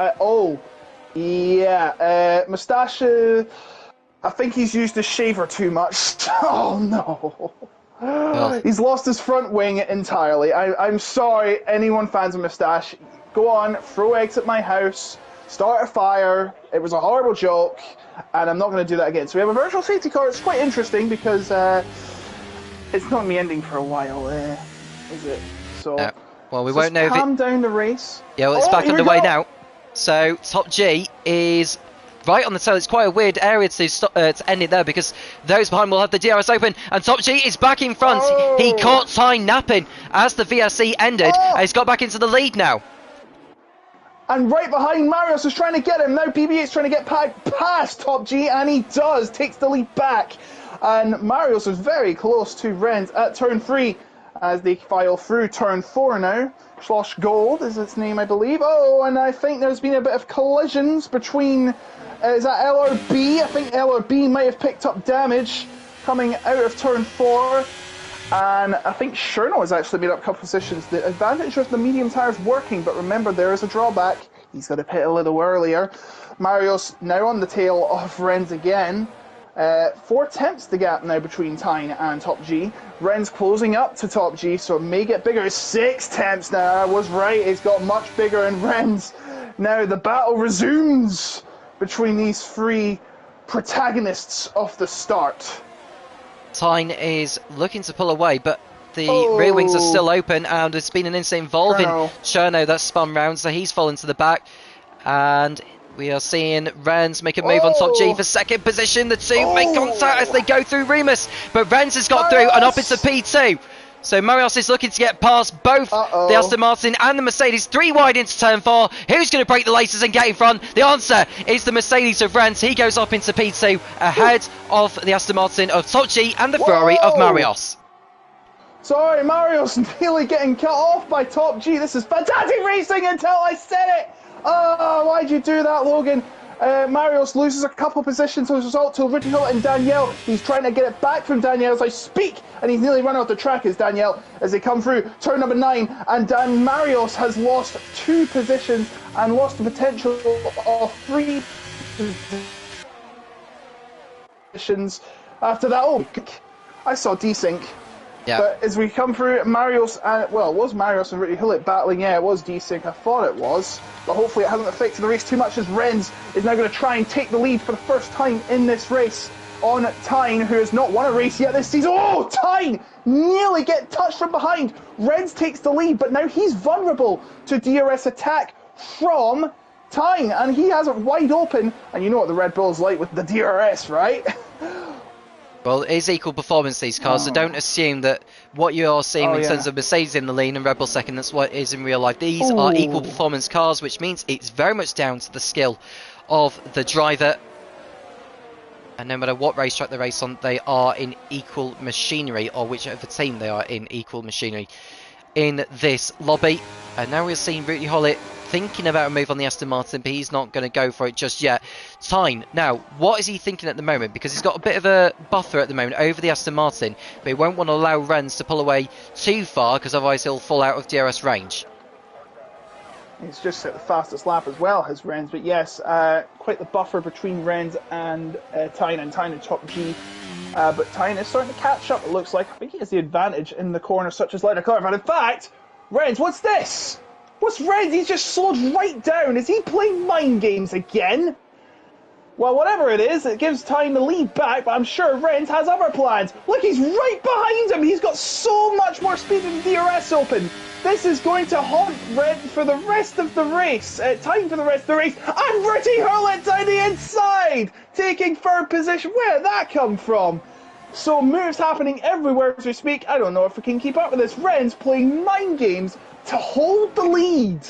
[SPEAKER 2] Yeah. Moustache, I think he's used his shaver too much. Oh no. Oh. He's lost his front wing entirely. I'm sorry, anyone fans of Moustache. Go on, throw eggs at my house, start a fire. It was a horrible joke, and I'm not going to do that again. So we have a virtual safety car. It's quite interesting because it's not going to be ending for a while, is it? So,
[SPEAKER 1] well, we won't know if
[SPEAKER 2] calm down the race.
[SPEAKER 1] Yeah, well, it's back underway now. So Top G is right on the tail. It's quite a weird area to end it there, because those behind will have the DRS open, and Top G is back in front. He caught Tyne napping as the VSC ended, and he's got back into the lead now.
[SPEAKER 2] And right behind, Marios is trying to get him. Now PB is trying to get past Top G, and he does. Takes the lead back. And Marios is very close to Renz at turn 3 as they file through turn 4 now. Schloss Gold is its name, I believe. Oh, and I think there's been a bit of collisions between... is that LRB? I think LRB might have picked up damage coming out of turn 4. And I think Cherno has actually made up a couple positions. The advantage of the medium tyres working, but remember there is a drawback. He's got to pit a little earlier. Marios now on the tail of Renz again. 4 tenths the gap now between Tyne and Top G. Renz closing up to Top G, so it may get bigger. 6 tenths now. I was right. It's got much bigger in Renz. Now the battle resumes between these 3 protagonists of the start.
[SPEAKER 1] Tyne is looking to pull away, but the rear wings are still open, and there's been an incident involving Cherno that spun round, so he's fallen to the back. And we are seeing Renz make a move on Top G for 2nd position. The 2 make contact as they go through Remus, but Renz has got through and up into P2. So Marios is looking to get past both the Aston Martin and the Mercedes. 3 wide into turn 4. Who's going to break the laces and get in front? The answer is the Mercedes of Renz. He goes up into P2 ahead of the Aston Martin of Top G and the Ferrari of Marios.
[SPEAKER 2] Sorry, Mario's nearly getting cut off by Top G. This is fantastic racing until I said it. Oh, why'd you do that, Logan? Marios loses a couple positions as a result to Richie Hull and Danielle. He's trying to get it back from Danielle as I speak, and he's nearly run off the track as Danielle as they come through turn number 9. And Dan Marios has lost 2 positions and lost the potential of 3 positions after that. Oh, I saw desync.
[SPEAKER 1] Yeah.
[SPEAKER 2] But as we come through, Marios, well, it was Marios and Ricky Hullet battling. Yeah, it was desync. I thought it was. But hopefully it hasn't affected the race too much as Renz is now going to try and take the lead for the first time in this race on Tyne, who has not won a race yet this season. Oh, Tyne nearly get touched from behind. Renz takes the lead, but now he's vulnerable to DRS attack from Tyne, and he has it wide open. And you know what the Red Bull's like with the DRS, right?
[SPEAKER 1] Well, it is equal performance, these cars, so don't assume that what you're seeing in terms of Mercedes in the lead and Red Bull second, that's what it is in real life. These are equal performance cars, which means it's very much down to the skill of the driver. And no matter what racetrack they race on, they are in equal machinery, or whichever team they are in equal machinery in this lobby. And now we're seeing Rudy Hollett thinking about a move on the Aston Martin, but he's not going to go for it just yet. Tyne, now, what is he thinking at the moment? Because he's got a bit of a buffer at the moment over the Aston Martin, but he won't want to allow Renz to pull away too far, because otherwise he'll fall out of DRS range.
[SPEAKER 2] He's just at the fastest lap as well, has Renz, but yes, quite the buffer between Renz and Tyne and Top G. But Tyne is starting to catch up, it looks like. I think he has the advantage in the corner, such as lighter colour. And in fact, Renz, what's this? What's Renz? He's just slowed right down. Is he playing mind games again? Well, whatever it is, it gives Tyne the lead back, but I'm sure Renz has other plans. Look, he's right behind him. He's got so much more speed than DRS open. This is going to haunt Renz for the rest of the race. Tyne for the rest of the race. And Bertie Hurlett down the inside, taking 3rd position. Where did that come from? So moves happening everywhere as we speak. I don't know if we can keep up with this. Renz playing mind games to hold the lead.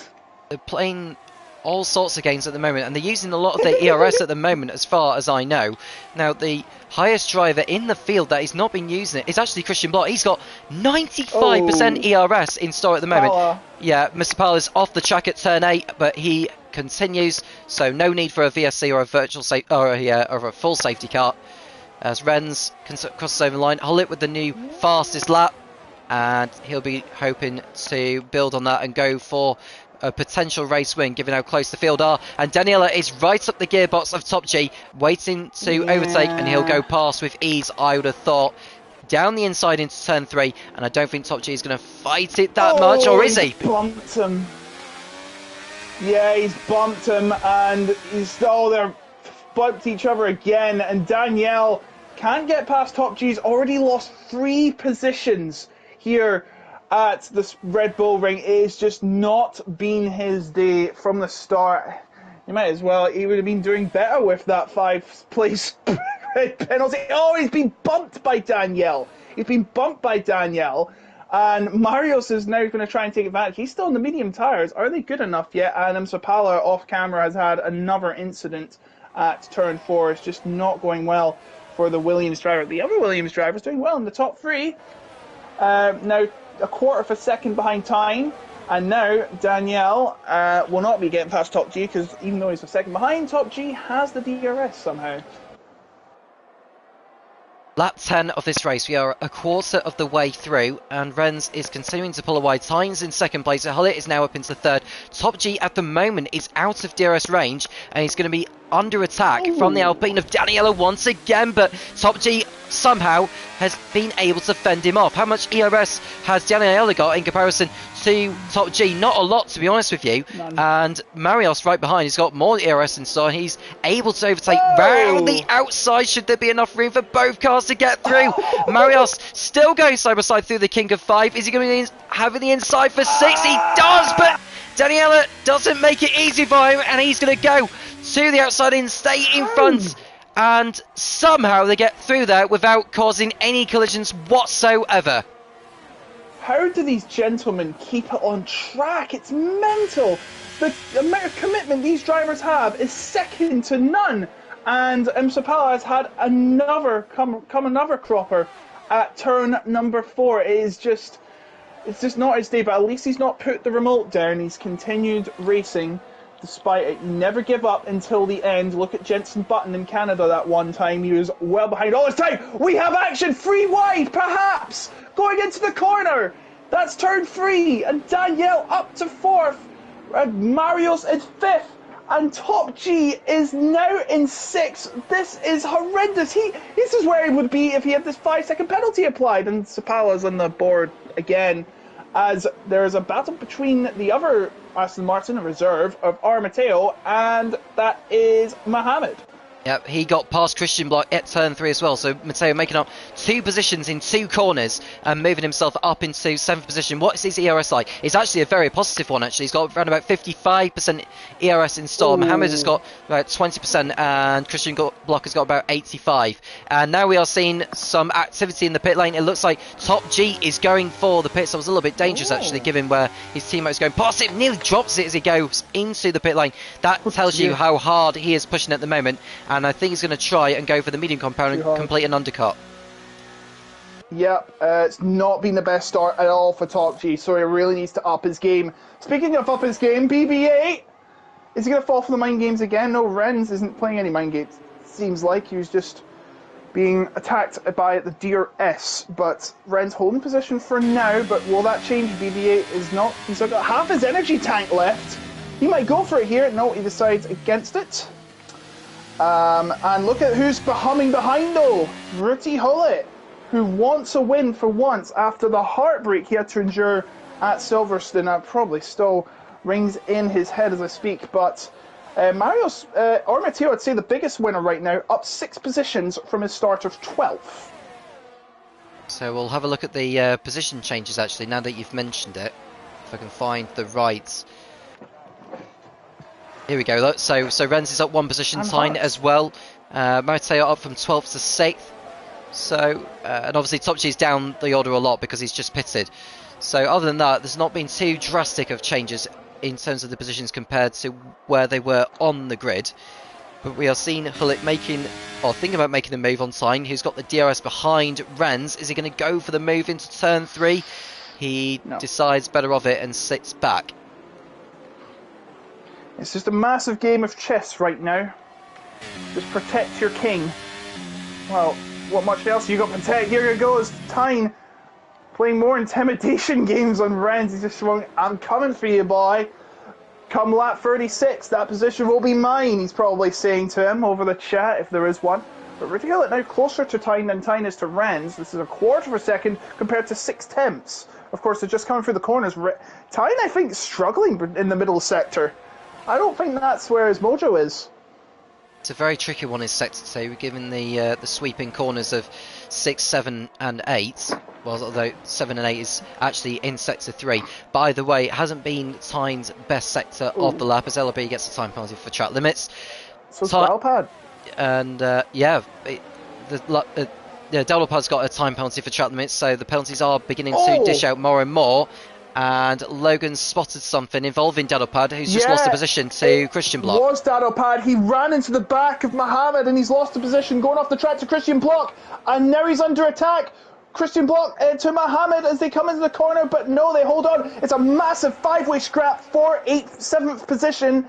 [SPEAKER 1] They're playing all sorts of games at the moment, and they're using a lot of their ERS at the moment, as far as I know. Now, the highest driver in the field that has not been using it is actually Christian Block. He's got 95% ERS in store at the moment. Yeah, Mr. Powell is off the track at turn 8, but he continues, so no need for a VSC or a virtual or a full safety car. As Renz crosses over the line, Hullet with the new fastest lap, and he'll be hoping to build on that and go for a potential race win, given how close the field are. And Daniela is right up the gearbox of Top G, waiting to overtake, and he'll go past with ease, I would have thought. Down the inside into turn 3, and I don't think Top G is going to fight it that much, or is he?
[SPEAKER 2] Bumped him. Yeah, he's bumped him, and they're bumped each other again, and Danielle can't get past Top G. He's already lost 3 positions here at this Red Bull ring. It's just not been his day from the start. You might as well, he would have been doing better with that 5th place penalty. Oh, he's been bumped by Danielle. He's been bumped by Danielle. And Marios is now going to try and take advantage. He's still in the medium tyres. Are they good enough yet? And Sapala off camera has had another incident at turn 4. It's just not going well for the Williams driver. The other Williams driver is doing well in the top 3. Now a quarter of a second behind Tyne, and now Danielle will not be getting past Top G, because even though he's a second behind, Top G has the DRS somehow.
[SPEAKER 1] Lap 10 of this race, we are a quarter of the way through, and Renz is continuing to pull away. Tyne's in second place, Hullet is now up into 3rd. Top G at the moment is out of DRS range, and he's going to be under attack from the Alpine of Daniela once again, but Top G somehow has been able to fend him off. How much ERS has Daniela got in comparison to Top G? Not a lot, to be honest with you.
[SPEAKER 2] None.
[SPEAKER 1] And Marios right behind, he's got more ERS in store. He's able to overtake round the outside. Should there be enough room for both cars to get through? Marios still going side by side through the King of 5. Is he going to be having the inside for 6? He does, but Daniela doesn't make it easy for him, and he's going to go to the outside and stay in front. And somehow they get through there without causing any collisions whatsoever.
[SPEAKER 2] How do these gentlemen keep it on track? It's mental. The amount of commitment these drivers have is second to none. And Sapala has had another another cropper at turn number 4. It's just not his day, but at least he's not put the remote down. He's continued racing despite it. You never give up until the end. Look at Jenson Button in Canada that one time. He was well behind all this time. We have action, 3 wide, perhaps, going into the corner. That's turn 3, and Danielle up to 4th. Mario's in 5th. And Top G is now in 6th. This is horrendous. This is where he would be if he had this 5-second penalty applied. And Sapala's on the board again, as there is a battle between the other Aston Martin reserve of Armateo, and that is Mohammed.
[SPEAKER 1] Yep, he got past Christian Block at turn 3 as well, so Matteo making up 2 positions in 2 corners and moving himself up into 7th position. What is his ERS like? It's actually a very positive one, actually. He's got around about 55% ERS installed. Mohammed has got about 20%, and Christian Block has got about 85%. And now we are seeing some activity in the pit lane. It looks like Top G is going for the pits. That was a little bit dangerous, actually, given where his teammate is going past it. Nearly drops it as he goes into the pit lane. That tells you how hard he is pushing at the moment. And I think he's going to try and go for the medium compound and complete an undercut.
[SPEAKER 2] Yep, it's not been the best start at all for Top G, so he really needs to up his game. Speaking of up his game, BB8, is he going to fall for the mind games again? No, Renz isn't playing any mind games. Seems like he was just being attacked by the Deer S, but Ren's holding position for now, but will that change? BB8 is not. He's got half his energy tank left. He might go for it here. No, he decides against it. And look at who's humming behind though. Ruti Hullet, who wants a win for once after the heartbreak he had to endure at Silverstone. That probably still rings in his head as I speak. But Mario's Armateo, I'd say the biggest winner right now, up 6 positions from his start of 12th.
[SPEAKER 1] So we'll have a look at the position changes actually, now that you've mentioned it. If I can find the right. Here we go. So Renz is up 1 position, Tyne as well. Mariteo up from 12th to 6th. So, and obviously Top G is down the order a lot because he's just pitted. So other than that, there's not been too drastic of changes in terms of the positions compared to where they were on the grid. But we are seeing Hullet making, or thinking about making a move on Tyne, who's got the DRS behind Renz. Is he going to go for the move into turn 3? He decides better of it and sits back.
[SPEAKER 2] It's just a massive game of chess right now. Just protect your king. Well, what much else you got to protect? Here it goes, Tyne playing more intimidation games on Renz. He's just showing, I'm coming for you, boy. Come lap 36, that position will be mine, he's probably saying to him over the chat, if there is one. But Ruti Hullet now closer to Tyne than Tyne is to Renz. This is a quarter of a second compared to 6/10. Of course, they're just coming through the corners. Tyne, I think, struggling in the middle sector. I don't think that's where his mojo is.
[SPEAKER 1] It's a very tricky one, his sector 2, given the sweeping corners of 6, 7 and 8. Well, although 7 and 8 is actually in sector 3. By the way, it hasn't been Tyne's best sector of the lap, as LB gets a time penalty for track limits.
[SPEAKER 2] So it's Dalpad.
[SPEAKER 1] And Dalpad's got a time penalty for track limits, so the penalties are beginning to dish out more and more. And Logan spotted something involving Daddlepad, who's just lost the position to Christian Block.
[SPEAKER 2] It was Daddlepad. He ran into the back of Mohammed and he's lost the position going off the track to Christian Block. And now he's under attack. Christian Block to Mohammed as they come into the corner, but no, they hold on. It's a massive 5-way scrap for 7th position.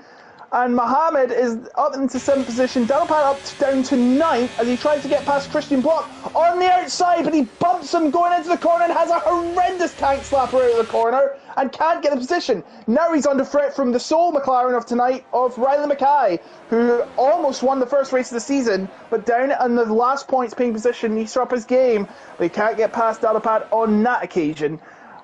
[SPEAKER 2] And Mohammed is up into 7th position. Daddlepad down to 9th as he tries to get past Christian Block on the outside, but he bumps him going into the corner and has a horrendous tank slapper out of the corner and can't get the position. Now he's under threat from the sole McLaren of tonight of Riley Mackay, who almost won the first race of the season, but down on the last points paying position, he's up his game, but he can't get past Daddlepad on that occasion.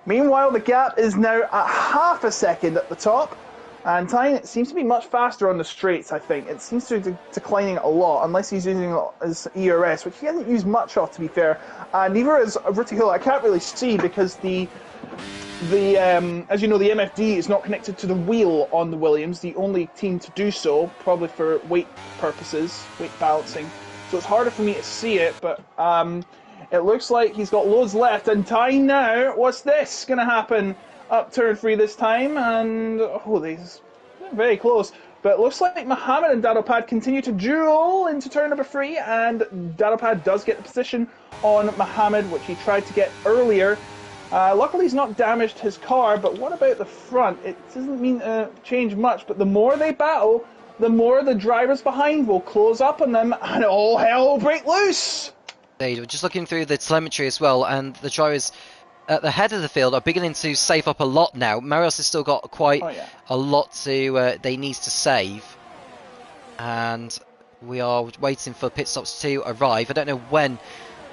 [SPEAKER 2] Meanwhile, the gap is now at half a second at the top. And Tyne seems to be much faster on the straights, I think. It seems to be declining a lot, unless he's using his ERS, which he hasn't used much of, to be fair. Neither is Ruti Hullet. I can't really see because the as you know, the MFD is not connected to the wheel on the Williams, the only team to do so, probably for weight purposes, weight balancing. So it's harder for me to see it, but it looks like he's got loads left. And Tyne now, what's this going to happen? Up turn 3 this time, and they're very close. But it looks like Mohammed and Dadopad continue to duel into turn number 3, and Dadopad does get the position on Mohammed, which he tried to get earlier. Luckily, he's not damaged his car, but what about the front? It doesn't mean change much, but the more they battle, the more the drivers behind will close up on them, and all hell will break loose!
[SPEAKER 1] We're just looking through the telemetry as well, and the drivers at the head of the field are beginning to save up a lot now. Marios has still got quite a lot to they need to save, and we are waiting for pit stops to arrive. I don't know when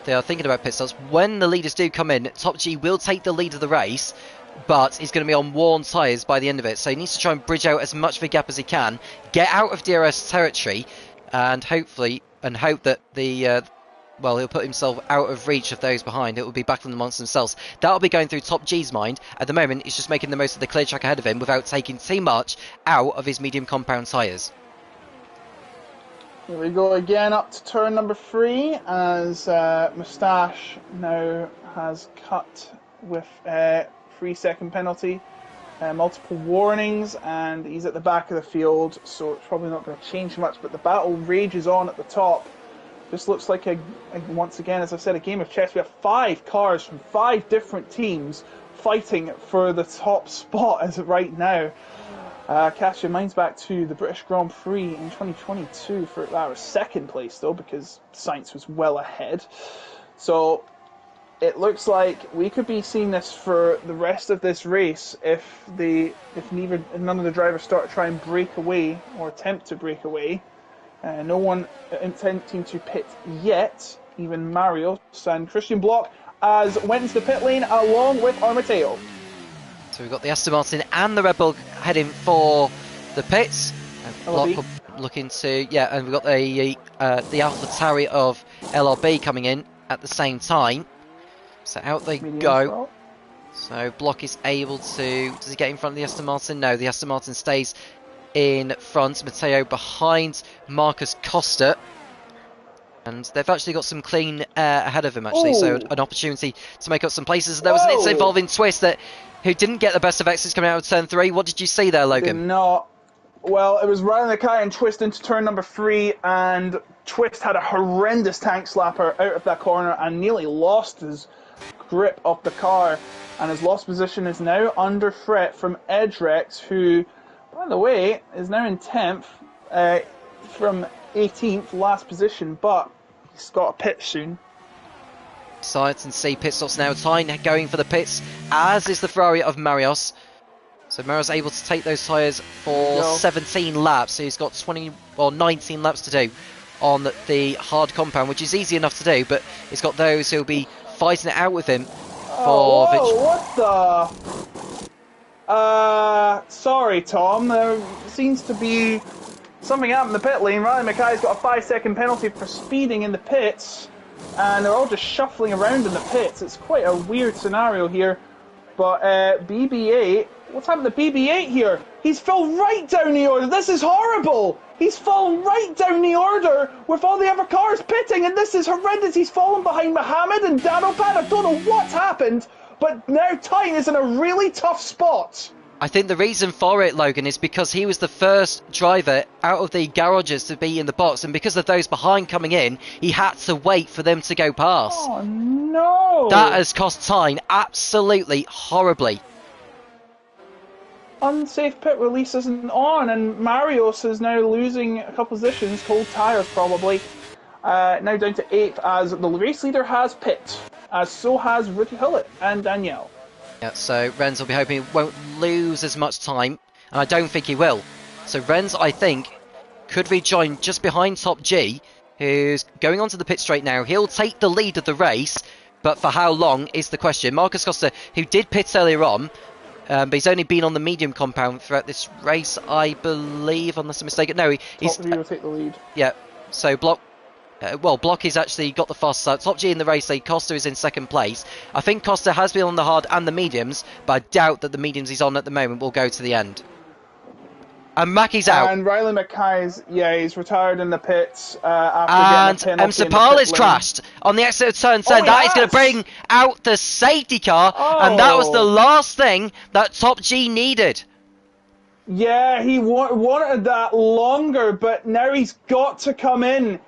[SPEAKER 1] they are thinking about pit stops. When the leaders do come in, Top G will take the lead of the race, but he's going to be on worn tyres by the end of it, so he needs to try and bridge out as much of a gap as he can, get out of DRS territory, and hope that the well, he'll put himself out of reach of those behind. It will be battling amongst themselves. That'll be going through Top G's mind. At the moment, he's just making the most of the clear track ahead of him without taking too much out of his medium compound tyres.
[SPEAKER 2] Here we go again up to turn number 3 as Moustache now has cut with a 3-second penalty. Multiple warnings, and he's at the back of the field, so it's probably not going to change much, but the battle rages on at the top. This looks like, once again, as I said, a game of chess. We have 5 cars from 5 different teams fighting for the top spot as of right now. Cast your minds back to the British Grand Prix in 2022 for that was second place, though, because Sainz was well ahead. So it looks like we could be seeing this for the rest of this race if none of the drivers start to try and break away or attempt to break away. No one attempting to pit yet, even Mario and Christian Block, as went into the pit lane along with Armateo.
[SPEAKER 1] So we've got the Aston Martin and the Red Bull heading for the pits. Block looking to, and we've got the AlphaTauri of LRB coming in at the same time. So out they go. Well. So Block is able to, does he get in front of the Aston Martin? No, the Aston Martin stays in front. Matteo behind Marcus Costa, and they've actually got some clean air ahead of him actually. Ooh. So an opportunity to make up some places. There was an incident involving Twist who didn't get the best of exits coming out of turn 3. What did you see there, Logan?
[SPEAKER 2] Did not. Well, it was Riley Mackay and Twist into turn number 3, and Twist had a horrendous tank slapper out of that corner and nearly lost his grip of the car, and his lost position is now under threat from Edrex, who, by the way, is now in 10th from 18th, last position, but he's got a pit soon.
[SPEAKER 1] Science and C pit stops now. Tyne going for the pits, as is the Ferrari of Marios. So Marios able to take those tyres for 17 laps, so he's got 19 laps to do on the hard compound, which is easy enough to do, but he's got those who'll be fighting it out with him for victory.
[SPEAKER 2] What the? Sorry, Tom. There seems to be something out in the pit lane. Riley Mackay's got a 5-second penalty for speeding in the pits, and they're all just shuffling around in the pits. It's quite a weird scenario here. But BB8, what's happened to BB8 here? He's fell right down the order. This is horrible. He's fallen right down the order with all the other cars pitting, and this is horrendous. He's fallen behind Mohammed and Danopad. I don't know what's happened, but now Tyne is in a really tough spot.
[SPEAKER 1] I think the reason for it, Logan, is because he was the first driver out of the garages to be in the box, and because of those behind coming in, he had to wait for them to go past.
[SPEAKER 2] Oh no!
[SPEAKER 1] That has cost Tyne absolutely horribly.
[SPEAKER 2] Unsafe pit release isn't on, and Marios is now losing a couple positions, cold tyres probably. Now down to 8th as the race leader has pit, as so has Ricky Hullett and Danielle.
[SPEAKER 1] Yeah, so Renz will be hoping he won't lose as much time, and I don't think he will. So Renz, I think, could rejoin just behind Top G, who's going onto the pit straight now. He'll take the lead of the race, but for how long is the question. Marcus Costa, who did pit earlier on, but he's only been on the medium compound throughout this race, I believe, unless I'm mistaken. No, he's...
[SPEAKER 2] Top G will take the lead.
[SPEAKER 1] Yeah, so Block... Block has actually got the fast start. Top G in the race, Costa is in second place. I think Costa has been on the hard and the mediums, but I doubt that the mediums he's on at the moment will go to the end. And Mackey's out.
[SPEAKER 2] And Riley Mackay's, he's retired in the pits after getting a penalty.
[SPEAKER 1] Sepal is crashed on the exit of turn 10. That is going to bring out the safety car, and that was the last thing that Top G needed.
[SPEAKER 2] Yeah, he wanted that longer, but now he's got to come in.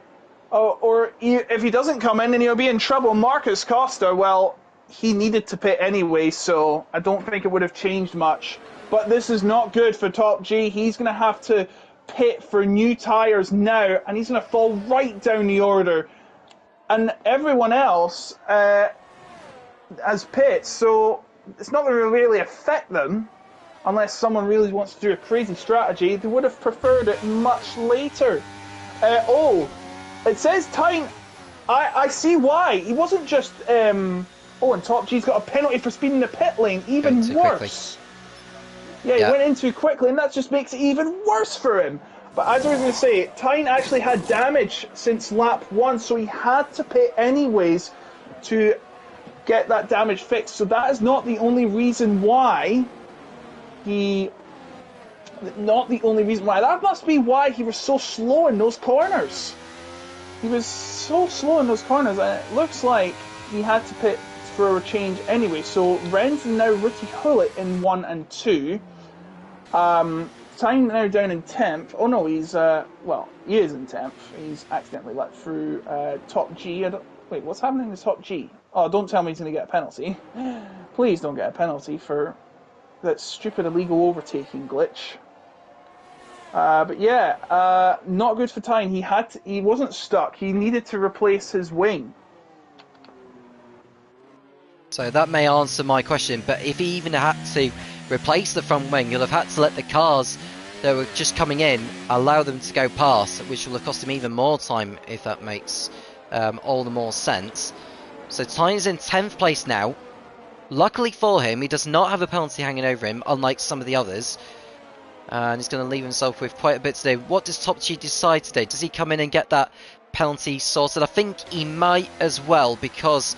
[SPEAKER 2] If he doesn't come in, then he'll be in trouble. Marcus Costa, well, he needed to pit anyway, so I don't think it would have changed much. But this is not good for Top G. He's going to have to pit for new tyres now, and he's going to fall right down the order. And everyone else has pits, so it's not going to really affect them unless someone really wants to do a crazy strategy. They would have preferred it much later. It says time. I see why. He wasn't just. And Top G's got a penalty for speeding the pit lane. Even worse. Yeah, he went in too quickly, and that just makes it even worse for him. But as I was going to say, Tyne actually had damage since lap 1, so he had to pit anyways to get that damage fixed. So that is not the only reason why That must be why he was so slow in those corners. He was so slow in those corners, and it looks like he had to pit for a change anyway. So Renz and now Ricky Hullet in 1 and 2. Tyne now down in 10th. Oh no, he's he is in 10th. He's accidentally let through Top G. Wait, what's happening to Top G? Oh, don't tell me he's going to get a penalty. Please don't get a penalty for that stupid illegal overtaking glitch. But yeah, not good for Tyne. He wasn't stuck. He needed to replace his wing.
[SPEAKER 1] So that may answer my question, but if he even had to replace the front wing, he'll have had to let the cars that were just coming in allow them to go past, which will have cost him even more time, if that makes all the more sense. So Tyne's in 10th place now. Luckily for him, he does not have a penalty hanging over him, unlike some of the others. And he's going to leave himself with quite a bit to do. What does Top G decide today? Does he come in and get that penalty sorted? I think he might as well, because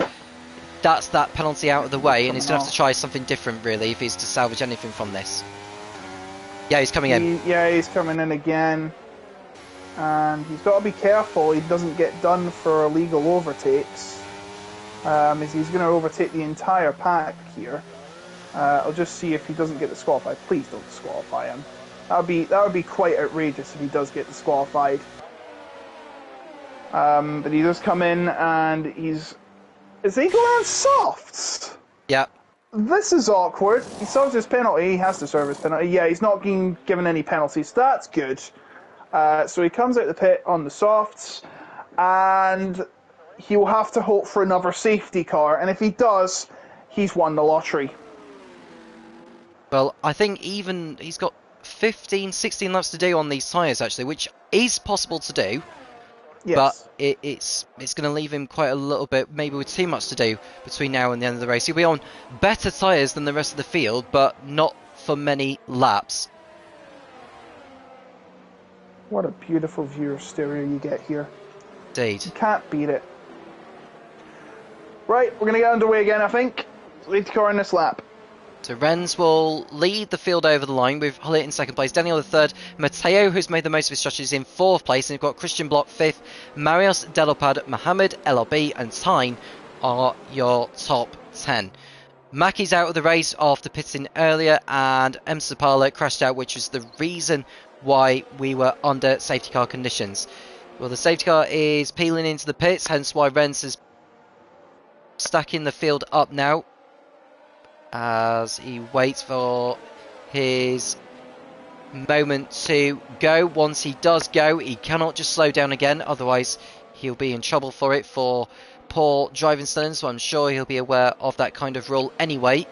[SPEAKER 1] that's that penalty out of the way, and he's going to have to try something different, really, if he's to salvage anything from this. Yeah, he's coming in.
[SPEAKER 2] He's coming in again. And he's got to be careful he doesn't get done for illegal overtakes. As he's going to overtake the entire pack here. I'll just see if he doesn't get disqualified. Please don't disqualify him. That would be quite outrageous if he does get disqualified. But he does come in, and is he going on softs?
[SPEAKER 1] Yeah.
[SPEAKER 2] This is awkward. He serves his penalty. He has to serve his penalty. Yeah, he's not being given any penalties. That's good. So he comes out the pit on the softs, and he will have to hope for another safety car. And if he does, he's won the lottery.
[SPEAKER 1] Well, I think even he's got 15, 16 laps to do on these tyres, actually, which is possible to do. Yes. But it's going to leave him quite a little bit, maybe with too much to do between now and the end of the race. He'll be on better tyres than the rest of the field, but not for many laps.
[SPEAKER 2] What a beautiful view of stereo you get here.
[SPEAKER 1] Indeed.
[SPEAKER 2] You can't beat it. Right, we're going to get underway again, I think. Lead the car in this lap.
[SPEAKER 1] So Renz will lead the field over the line with Hullet in 2nd place, Daniel in 3rd, Matteo, who's made the most of his strategies, in 4th place, and you've got Christian Block 5th, Marius Delopad, Mohammed, LRB and Tyne are your top 10. Mackey's out of the race after pitting earlier, and M. Sapala crashed out, which was the reason why we were under safety car conditions. Well, the safety car is peeling into the pits, hence why Renz is stacking the field up now, as he waits for his moment to go. Once he does go, he cannot just slow down again, otherwise he'll be in trouble for it for poor driving stunning, so I'm sure he'll be aware of that kind of rule anyway.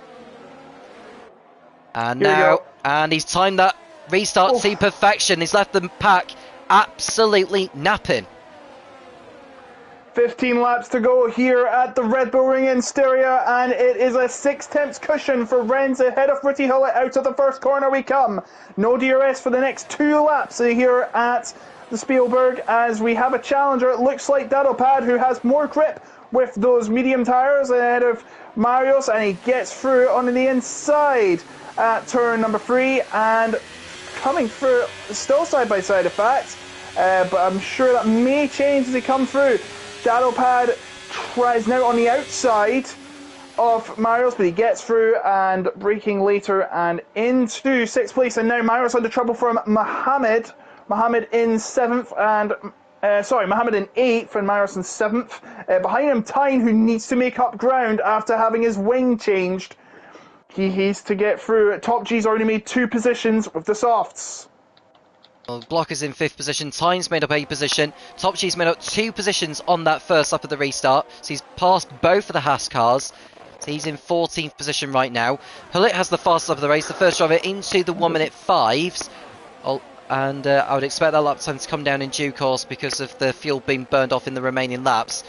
[SPEAKER 1] And now, and he's timed that restart to perfection. He's left the pack absolutely napping.
[SPEAKER 2] 15 laps to go here at the Red Bull Ring in Styria, and it is a 6/10 cushion for Renz ahead of Ricky Hullet. Out of the first corner we come. No DRS for the next 2 laps here at the Spielberg, as we have a challenger. It looks like Dadopad, who has more grip with those medium tyres ahead of Marius, and he gets through on the inside at turn number 3, and coming through, still side by side, in fact, but I'm sure that may change as they come through. Dadopad tries now on the outside of Marius, but he gets through and braking later and into 6th place. And now Marius under trouble from Mohammed. Mohammed in 7th and Mohammed in 8th and Marius in 7th. Behind him, Tyne, who needs to make up ground after having his wing changed. He needs to get through. Top G's already made 2 positions with the softs.
[SPEAKER 1] Well, Block is in 5th position, Tyne's made up 8th position, Top G's made up 2 positions on that first lap of the restart, so he's passed both of the Haas cars. So he's in 14th position right now. Hullet has the fastest lap of the race, the first driver into the 1 minute 5s. And I would expect that lap time to come down in due course because of the fuel being burned off in the remaining laps.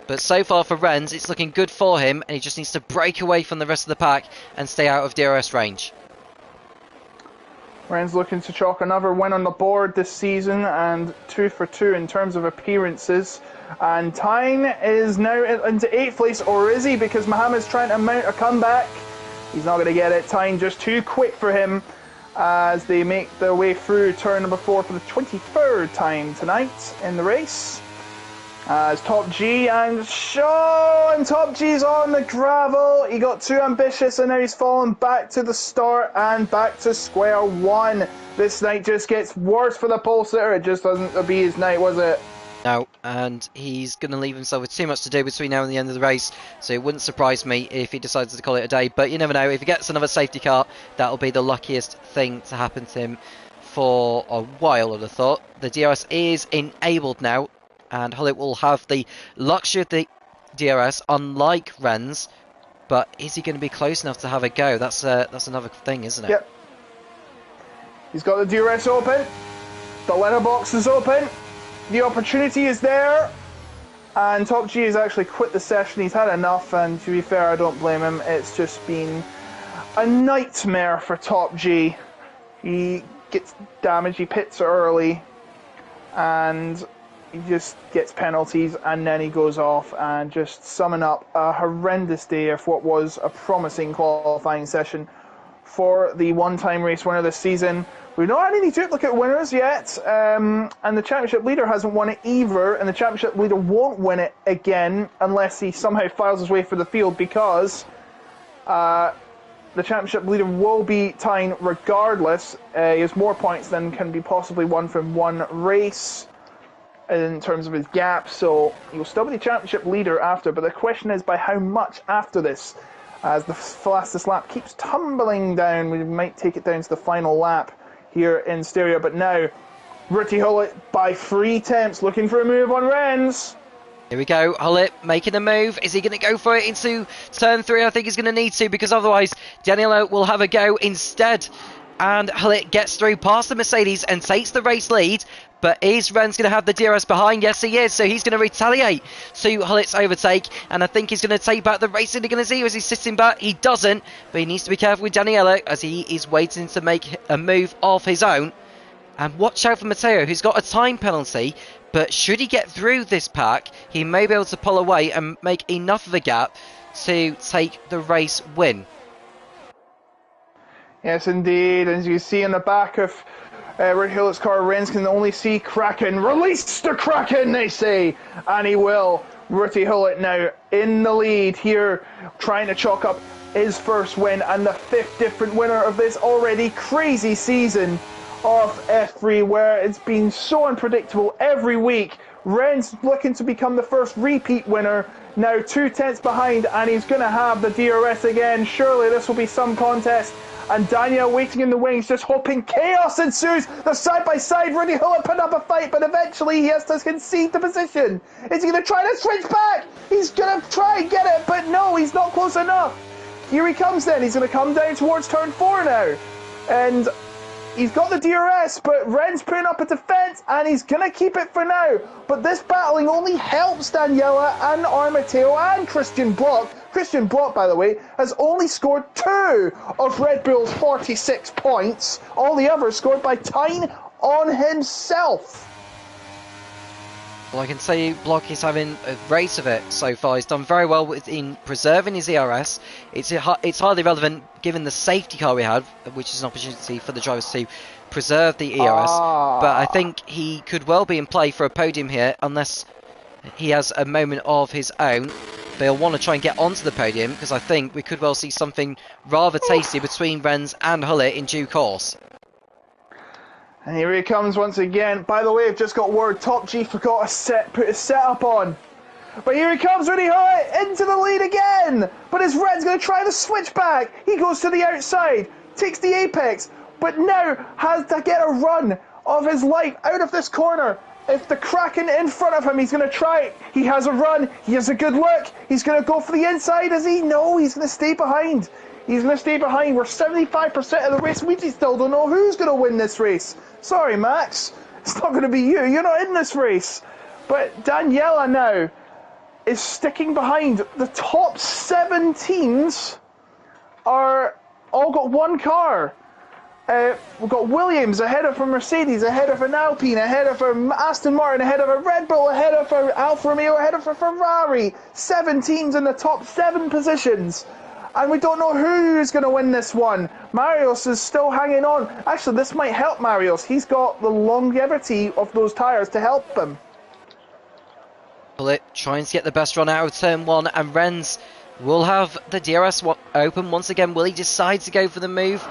[SPEAKER 1] But so far for Renz, it's looking good for him, and he just needs to break away from the rest of the pack and stay out of DRS range.
[SPEAKER 2] Ren's looking to chalk another win on the board this season and 2 for 2 in terms of appearances. And Tyne is now into 8th place, or is he? Because Mohammed's trying to mount a comeback. He's not going to get it. Tyne just too quick for him as they make their way through turn number 4 for the 23rd time tonight in the race. As Top G and Shaw, and Top G's on the gravel. He got too ambitious and now he's fallen back to the start and back to square one. This night just gets worse for the pole sitter. It just doesn't be his night, was it?
[SPEAKER 1] No, and he's going to leave himself with too much to do between now and the end of the race, so it wouldn't surprise me if he decides to call it a day. But you never know, if he gets another safety car, that'll be the luckiest thing to happen to him for a while, I'd have thought. The DRS is enabled now, and Hullet will have the luxury of the DRS, unlike Renz. But is he going to be close enough to have a go? That's another thing, isn't it?
[SPEAKER 2] Yep. He's got the DRS open. The letterbox is open. The opportunity is there. And Top G has actually quit the session. He's had enough, and to be fair, I don't blame him. It's just been a nightmare for Top G. He gets damaged, he pits early, and he just gets penalties, and then he goes off. And just summing up, a horrendous day of what was a promising qualifying session for the one-time race winner this season. We've not had any duplicate winners yet, and the championship leader hasn't won it either, and the championship leader won't win it again unless he somehow files his way for the field, because the championship leader will be Tyne regardless. He has more points than can be possibly won from one race in terms of his gap, so he will still be the championship leader after, but the question is by how much after this, as the fastest lap keeps tumbling down. We might take it down to the final lap here in stereo, but now Ruti Hullet by 3 tenths looking for a move on Renz.
[SPEAKER 1] Here we go, Hullet making a move. Is he going to go for it into turn 3? I think he's going to need to, because otherwise Danilo will have a go instead. And Hullet gets through past the Mercedes and takes the race lead. But is Renz going to have the DRS behind? Yes, he is. So he's going to retaliate to Hullet's overtake. And I think he's going to take back the race. Are going to see as he's sitting back? He doesn't. But he needs to be careful with Daniela as he is waiting to make a move of his own. And watch out for Matteo, who's got a time penalty. But should he get through this pack, he may be able to pull away and make enough of a gap to take the race win.
[SPEAKER 2] Yes, indeed. As you see in the back of Ruti Hullet's car, Renz can only see Kraken. Release the Kraken, they say. And he will. Ruti Hullet now in the lead here, trying to chalk up his first win and the 5th different winner of this already crazy season of F3, where it's been so unpredictable every week. Renz looking to become the first repeat winner, now 2 tenths behind, and he's going to have the DRS again. Surely this will be some contest. And Daniel waiting in the wings, just hoping chaos ensues. The side-by-side, Ruti Hullet put up a fight, but eventually he has to concede the position. Is he going to try to switch back? He's going to try and get it, but no, he's not close enough. Here he comes then. He's going to come down towards turn 4 now. And he's got the DRS, but Ren's putting up a defence, and he's going to keep it for now. But this battling only helps Daniela and Armateo and Christian Block. Christian Block, by the way, has only scored 2 of Red Bull's 46 points. All the others scored by Tyne on himself.
[SPEAKER 1] Well, I can say Block is having a race of it so far. He's done very well in preserving his ERS. It's hardly relevant given the safety car we had, which is an opportunity for the drivers to preserve the ERS. But I think he could well be in play for a podium here, unless he has a moment of his own. but he'll want to try and get onto the podium, because I think we could well see something rather tasty between Renz and Hullet in due course.
[SPEAKER 2] And here he comes once again. By the way, I've just got word Top G forgot to put his setup on. But here he comes, Rudy Hullet into the lead again. But is Renz going to try the switchback? He goes to the outside, takes the apex, but now has to get a run of his life out of this corner. If the Kraken in front of him, he's going to try it. He has a run. He has a good look. He's going to go for the inside, is he? No, he's going to stay behind. He's going to stay behind. We're 75% of the race. We still don't know who's going to win this race. Sorry, Max. It's not going to be you. You're not in this race. But Daniela now is sticking behind. The top 7 teams are all got one car. We've got Williams ahead of a Mercedes, ahead of an Alpine, ahead of an Aston Martin, ahead of a Red Bull, ahead of an Alfa Romeo, ahead of a Ferrari. 7 teams in the top 7 positions. And we don't know who's going to win this one. Marius is still hanging on. Actually, this might help Marius. He's got the longevity of those tyres to help him.
[SPEAKER 1] Hullet trying to get the best run out of turn 1, and Renz will have the DRS open once again. Will he decide to go for the move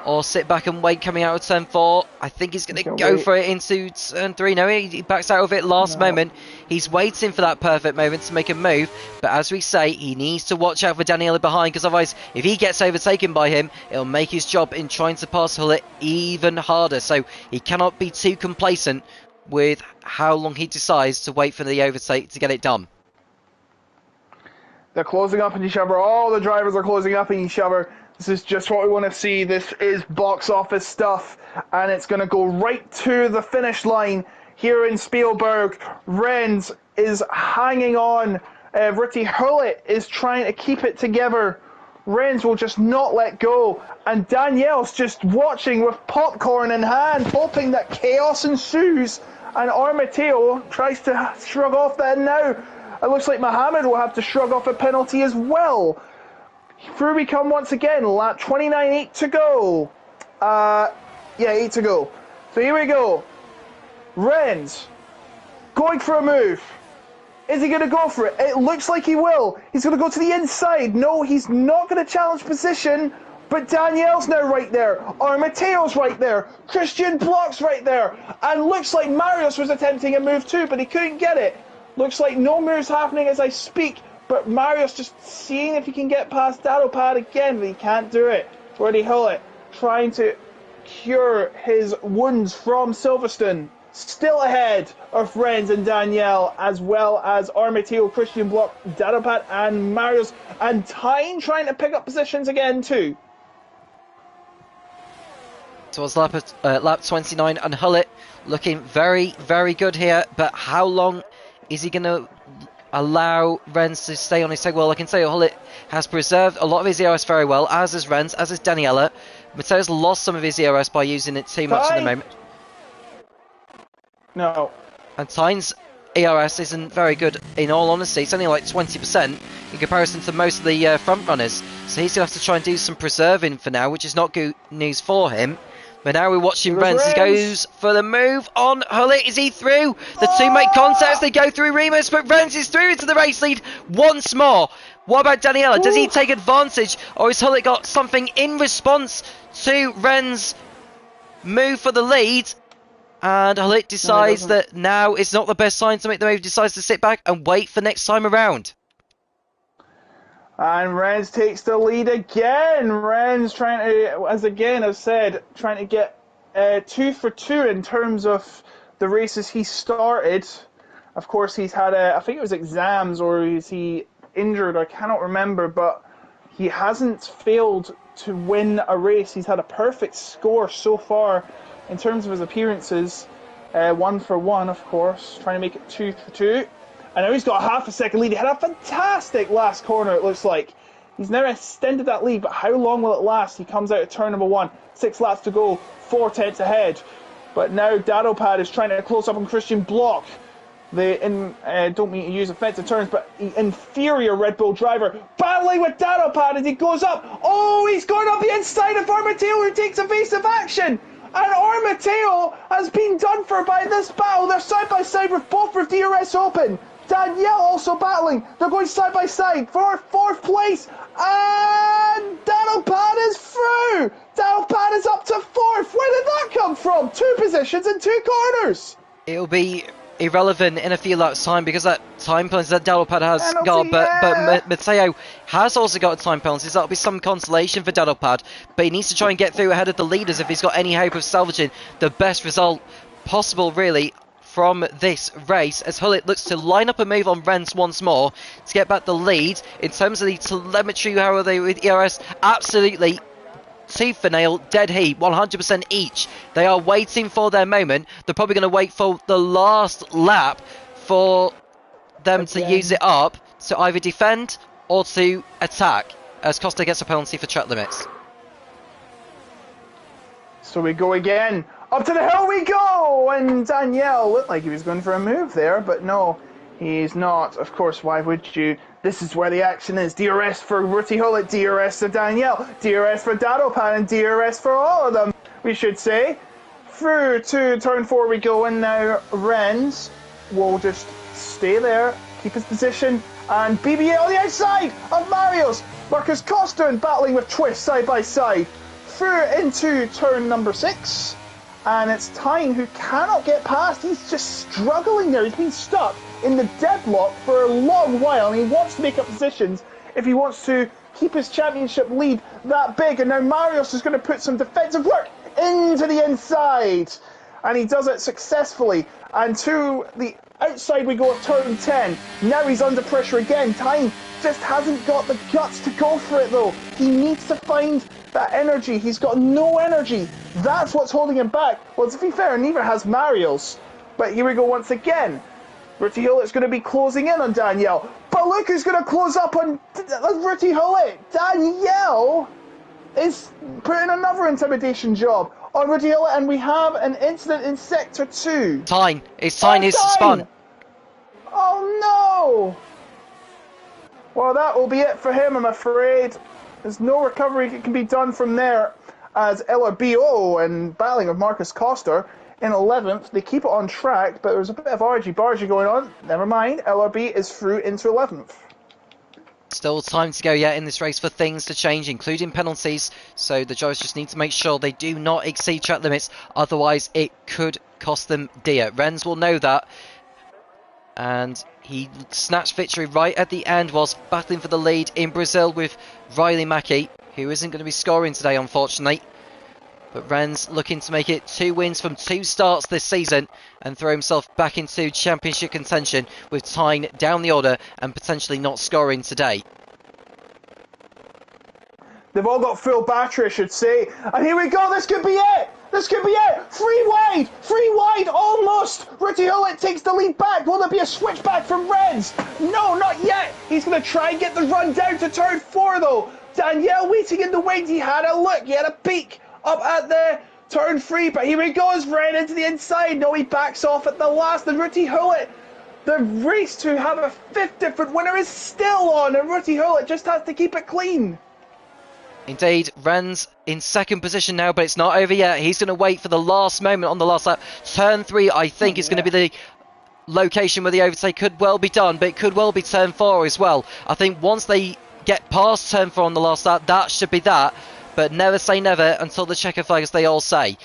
[SPEAKER 1] or sit back and wait coming out of turn 4? I think he's going to go for it into turn 3. No, he backs out of it last moment. He's waiting for that perfect moment to make a move, but as we say, he needs to watch out for Daniela behind, because otherwise, if he gets overtaken by him, it'll make his job in trying to pass Hullet even harder. So he cannot be too complacent with how long he decides to wait for the overtake to get it done.
[SPEAKER 2] They're closing up in each other. All the drivers are closing up in each other. This is just what we want to see. This is box office stuff, and it's going to go right to the finish line here in Spielberg. Renz is hanging on. Ruti Hullet is trying to keep it together. Renz will just not let go, and Danielle's just watching with popcorn in hand, hoping that chaos ensues, and Armateo tries to shrug off that now. It looks like Mohammed will have to shrug off a penalty as well. Through we come once again, lap 29, 8 to go. 8 to go. So here we go. Renz going for a move. Is he going to go for it? It looks like he will. He's going to go to the inside. No, he's not going to challenge position. But Danielle's now right there. Armateo's right there. Christian Block's right there. And looks like Marius was attempting a move too, but he couldn't get it. Looks like no moves happening as I speak. But Marius just seeing if he can get past Dadopad again, but he can't do it. Rudy Hullet trying to cure his wounds from Silverstone. Still ahead of Renz and Danielle, as well as Armateo, Christian Block, Dadopad and Marius. And Tyne trying to pick up positions again too.
[SPEAKER 1] Towards lap 29, and Hullet looking very, very good here. But how long is he going to allow Renz to stay on his tail? Well, I can say Hullet has preserved a lot of his ERS very well, as has Renz, as has Daniela. Mateo's lost some of his ERS by using it too much at the moment.
[SPEAKER 2] No.
[SPEAKER 1] And Tyne's ERS isn't very good, in all honesty. It's only like 20% in comparison to most of the front runners. So he's going to have to try and do some preserving for now, which is not good news for him. But now we're watching Renz. He goes for the move on Hullet. Is he through? The two make contact. They go through Remus, but Renz is through into the race lead once more. What about Daniela? Does he take advantage, or has Hullet got something in response to Renz' move for the lead? And Hullet decides that now is not the best sign to make the move. Decides to sit back and wait for next time around.
[SPEAKER 2] And Renz takes the lead again. Renz trying to, as again I've said, trying to get 2 for 2 in terms of the races he started. Of course, he's had I think it was exams, or is he injured? I cannot remember, but he hasn't failed to win a race. He's had a perfect score so far in terms of his appearances. 1 for 1, of course, trying to make it 2 for 2. And now he's got a half a second lead. He had a fantastic last corner, it looks like. He's now extended that lead, but how long will it last? He comes out of turn number 1. 6 laps to go, 4 tenths ahead. But now Dadopad is trying to close up on Christian Block. Don't mean to use offensive terms, but the inferior Red Bull driver battling with Dadopad as he goes up. Oh, he's going up the inside of Armateo, who takes evasive action. And Armateo has been done for by this battle. They're side by side with both with DRS open. Danielle also battling. They're going side by side for 4th place. And Daniel Pan is through. Daniel Pan is up to 4th. Where did that come from? 2 positions in 2 corners.
[SPEAKER 1] It'll be irrelevant in a few laps time because that time penalty that Dadelpad has
[SPEAKER 2] Penalty,
[SPEAKER 1] got,
[SPEAKER 2] yeah.
[SPEAKER 1] but Matteo has also got a time penalty, so that'll be some consolation for Dadelpad, but he needs to try and get through ahead of the leaders if he's got any hope of salvaging the best result possible really from this race, as Hullet looks to line up a move on Renz once more to get back the lead. In terms of the telemetry, how are they with ERS? Absolutely tooth for nail, dead heat, 100% each. They are waiting for their moment. They're probably going to wait for the last lap for them to use it up to either defend or to attack, as Costa gets a penalty for track limits.
[SPEAKER 2] So we go again. Up to the hill we go! And Danielle looked like he was going for a move there, but no, he's not. Of course, why would you? This is where the action is. DRS for Ruti Hullet, DRS for Danielle, DRS for Dadelpan, and DRS for all of them, we should say. Through to turn 4 we go, and now Renz will just stay there, keep his position, and BBA on the outside of Marius. Marcus Costa battling with Twist side by side. Through into turn number 6. And it's Tyne who cannot get past. He's just struggling there. He's been stuck in the deadlock for a long while, and he wants to make up positions if he wants to keep his championship lead that big. And now Marius is going to put some defensive work into the inside, and he does it successfully. And to the outside we go at turn 10. Now he's under pressure again. Tyne just hasn't got the guts to go for it though. He needs to find that energy. He's got no energy. That's what's holding him back. Well, to be fair, neither has Marius. But here we go once again. Ruti Hullet's going to be closing in on Danielle. But look who's going to close up on Ruti Hullet. Danielle is putting another intimidation job on Ruti Hullet, and we have an incident in Sector 2.
[SPEAKER 1] Tyne. It's Tyne who's spun.
[SPEAKER 2] Oh no! Well, that will be it for him, I'm afraid. There's no recovery that can be done from there, as LRBO and battling with Marcus Costa in 11th. They keep it on track, but there's a bit of argy-bargy going on. Never mind, LRB is through into 11th.
[SPEAKER 1] Still time to go yet in this race for things to change, including penalties, so the drivers just need to make sure they do not exceed track limits, otherwise it could cost them dear. Renz will know that, and he snatched victory right at the end whilst battling for the lead in Brazil with Riley Mackie, who isn't going to be scoring today unfortunately. But Renz looking to make it 2 wins from 2 starts this season and throw himself back into championship contention with Tyne down the order and potentially not scoring today.
[SPEAKER 2] They've all got full battery, I should say. And here we go, this could be it! This could be it! 3 wide, almost! Ruti Hullet takes the lead back. Will there be a switch back from Renz? No, not yet! He's going to try and get the run down to turn 4 though. Danielle waiting in the wings. He had a look, he had a peek up at the turn 3, but here he goes, Ren into the inside. No, he backs off at the last, and Ruti Hullet, the race to have a 5th different winner is still on, and Ruti Hullet just has to keep it clean.
[SPEAKER 1] Indeed, Renz in 2nd position now, but it's not over yet. He's going to wait for the last moment on the last lap. Turn 3, I think, is going to be the location where the overtake could well be done, but it could well be turn 4 as well. I think once they get past turn 4 on the last lap, that should be that. But never say never until the checker flag, as they all say.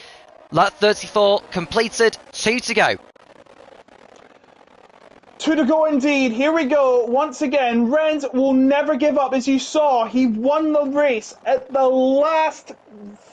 [SPEAKER 1] Lap 34 completed, 2 to go.
[SPEAKER 2] 2 to go indeed. Here we go. Once again, Renz will never give up. As you saw, he won the race at the last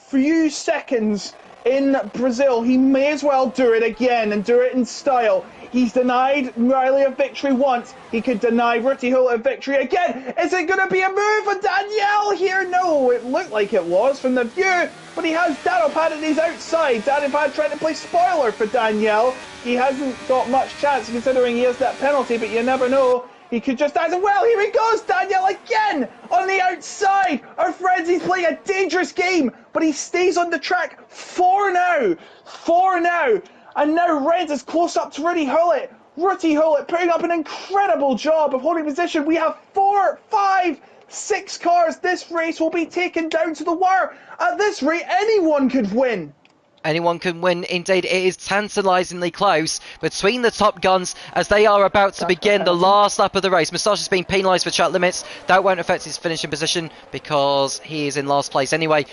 [SPEAKER 2] few seconds in Brazil. He may as well do it again and do it in style. He's denied Riley a victory once. He could deny Ruti Hullet a victory again. Is it going to be a move for Danielle here? No, it looked like it was from the view, but he has Dadelpad at his outside. Dadelpad trying to play spoiler for Danielle. He hasn't got much chance considering he has that penalty, but you never know. He could just as well. Here he goes, Danielle again on the outside. Our friends, he's playing a dangerous game, but he stays on the track. 4 now. And now Renz is close up to Ruti Hullet. Ruti Hullet putting up an incredible job of holding position. We have 4, 5, 6 cars. This race will be taken down to the wire. At this rate, anyone could win.
[SPEAKER 1] Anyone can win. Indeed, it is tantalisingly close between the top guns as they are about to begin the last lap of the race. Moustache has been penalised for track limits. That won't affect his finishing position because he is in last place anyway.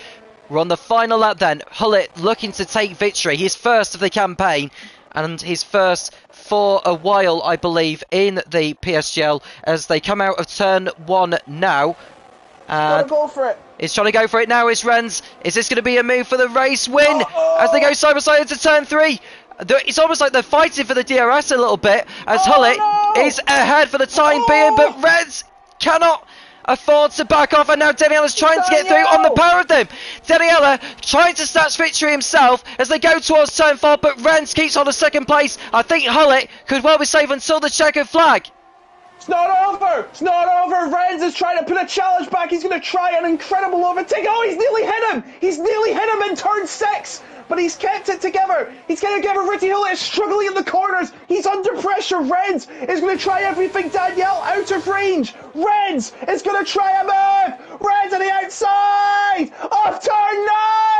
[SPEAKER 1] We're on the final lap then. Hullet looking to take victory. His first of the campaign and his first for a while, I believe, in the PSGL as they come out of turn 1 now.
[SPEAKER 2] Gotta go for it.
[SPEAKER 1] He's trying to go for it now, is Renz. Is this going to be a move for the race win? As they go side by side into turn 3. It's almost like they're fighting for the DRS a little bit as Hullet is ahead for the time being, but Renz cannot afford to back off, and now Daniella's trying to get through on the power of them. Daniela trying to snatch victory himself as they go towards turn 4, but Renz keeps on a second place. I think Hullet could well be safe until the checkered flag.
[SPEAKER 2] It's not over! It's not over! Renz is trying to put a challenge back. He's going to try an incredible overtake. Oh, he's nearly hit him! He's nearly hit him in turn 6! But he's kept it together. He's going to give it. Ritty Hullet is struggling in the corners. He's under pressure. Renz is going to try everything. Danielle out of range. Renz is going to try a move. Renz on the outside of turn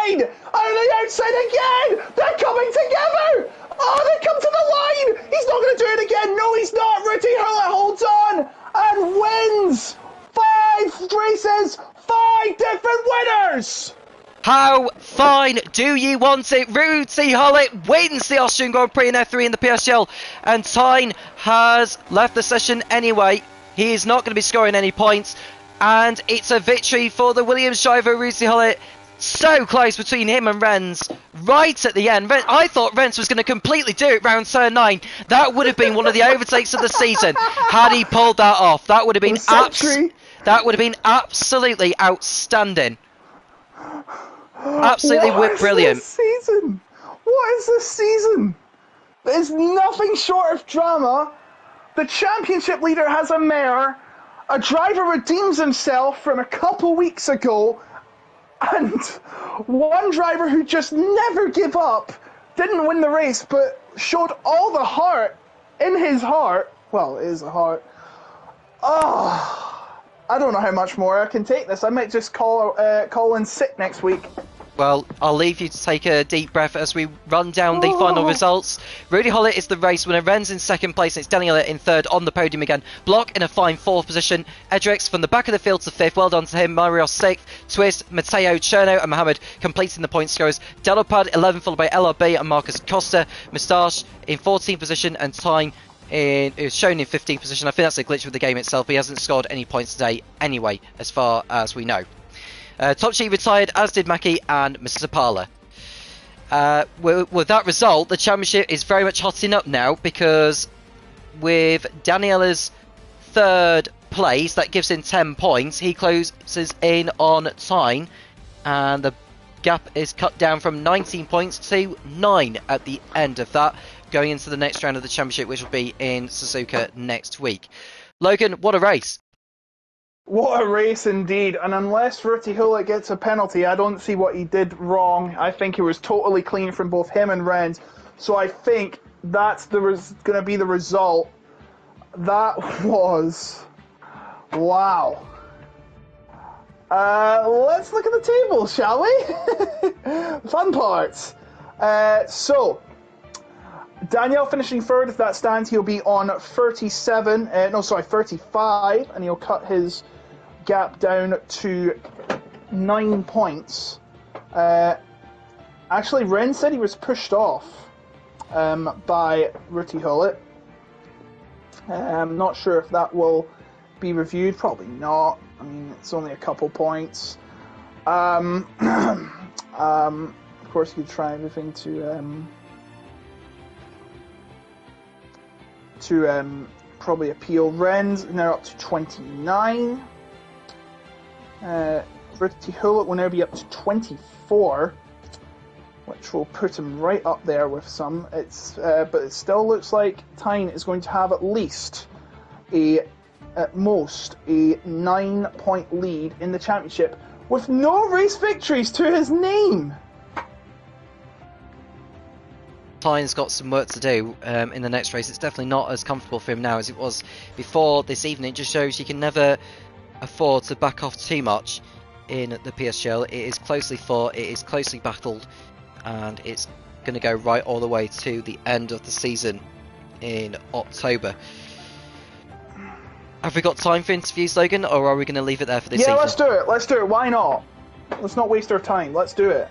[SPEAKER 2] 9. On the outside again. They're coming together. Oh, they come to the line! He's not going to do it again! No, he's not! Ritty Hullet holds on and wins! 5 races, 5 different winners!
[SPEAKER 1] How fine do you want it? Ritty Hullet wins the Austrian Grand Prix in F3 in the PSGL, and Tyne has left the session anyway. He is not going to be scoring any points, and it's a victory for the Williams driver, Ritty Hullet. So close between him and Renz right at the end. I thought Renz was going to completely do it round turn 9. That would have been one of the overtakes of the season had he pulled that off. That would have been absolutely outstanding. Absolutely brilliant.
[SPEAKER 2] What is this season? There's nothing short of drama. The championship leader has a mare. A driver redeems himself from a couple weeks ago. And one driver who just never gave up, didn't win the race, but showed all the heart in his heart. Well, it is a heart. Oh, I don't know how much more I can take this. I might just call in sick next week.
[SPEAKER 1] Well, I'll leave you to take a deep breath as we run down the final results. Ritty Hullet is the race winner. Renz in second place. It's Daniela in third on the podium again. Block in a fine fourth position. Edrix from the back of the field to fifth. Well done to him. Marios sixth. Twist, Matteo, Cherno and Mohammed completing the point scorers. Delopad 11 followed by LRB and Marcus Costa. Moustache in 14th position and Tyne is shown in 15th position. I think that's a glitch with the game itself. He hasn't scored any points today anyway, as far as we know. Top G retired, as did Mackie and Mr. Parler. With that result, the championship is very much hotting up now because with Daniela's third place, that gives him 10 points. He closes in on Tyne, and the gap is cut down from 19 points to 9 at the end of that, going into the next round of the championship, which will be in Suzuka next week. Logan, what a race!
[SPEAKER 2] What a race indeed, and unless Ritty Hullet gets a penalty, I don't see what he did wrong. I think it was totally clean from both him and Renz, so I think that's going to be the result. That was... wow. Let's look at the table, shall we? Fun parts. So, Danielle finishing third. If that stands, he'll be on 35, and he'll cut his gap down to 9 points. Actually, Ren said he was pushed off by Ritty Hullet. I'm not sure if that will be reviewed. Probably not. I mean, it's only a couple points. Of course, you could try everything to probably appeal. Ren's now up to 29. Ritty Hullet will now be up to 24, which will put him right up there with some. But it still looks like Tyne is going to have at most a 9-point lead in the championship with no race victories to his name.
[SPEAKER 1] Tyne's got some work to do in the next race. It's definitely not as comfortable for him now as it was before this evening. It just shows you can never afford to back off too much in the PSGL. It is closely fought, it is closely battled, and it's going to go right all the way to the end of the season in October. Have we got time for interviews, Logan, or are we going to leave it there for this evening?
[SPEAKER 2] Yeah, let's do it. Let's do it. Why not? Let's not waste our time. Let's do it.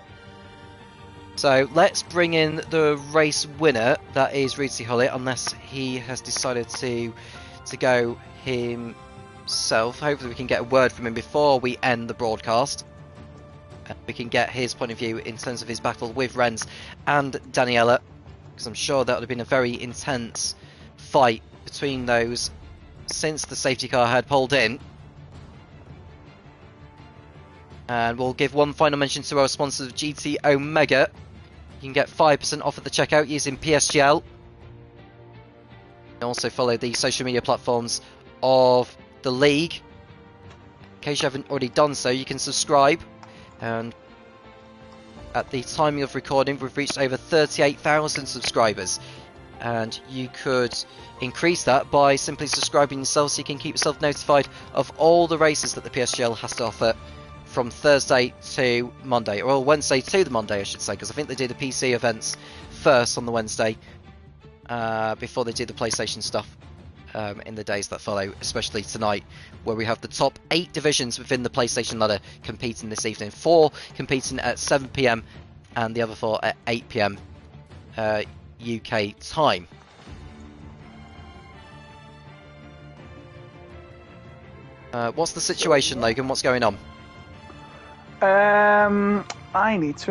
[SPEAKER 1] So let's bring in the race winner, that is Rootsy Hollett, unless he has decided to go himself. Hopefully we can get a word from him before we end the broadcast. We can get his point of view in terms of his battle with Renz and Daniela, because I'm sure that would have been a very intense fight between those since the safety car had pulled in. And we'll give one final mention to our sponsors, GT Omega. You can get 5% off at the checkout using PSGL. You can also follow the social media platforms of the league. In case you haven't already done so, you can subscribe. And at the timing of recording, we've reached over 38,000 subscribers. And you could increase that by simply subscribing yourself, so you can keep yourself notified of all the races that the PSGL has to offer from Thursday to Monday, or Wednesday to the Monday, I should say, because I think they do the PC events first on the Wednesday before they do the PlayStation stuff in the days that follow, especially tonight, where we have the top 8 divisions within the PlayStation ladder competing this evening. 4 competing at 7 PM and the other 4 at 8 PM UK time. What's the situation, Logan? What's going on?
[SPEAKER 2] I need to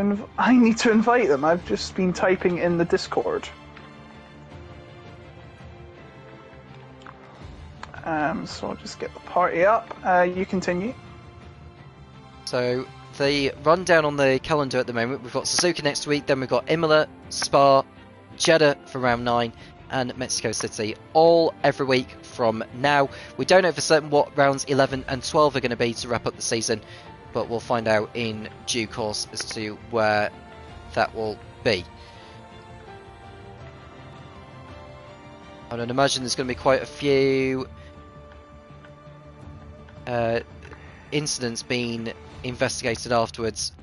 [SPEAKER 2] invite them. I've just been typing in the Discord. So I'll just get the party up. You continue.
[SPEAKER 1] So the rundown on the calendar at the moment, we've got Suzuka next week, then we've got Imola, Spa, Jeddah for round 9, and Mexico City, all every week from now. We don't know for certain what rounds 11 and 12 are going to be to wrap up the season, but we'll find out in due course as to where that will be. And I'd imagine there's going to be quite a few incidents being investigated afterwards.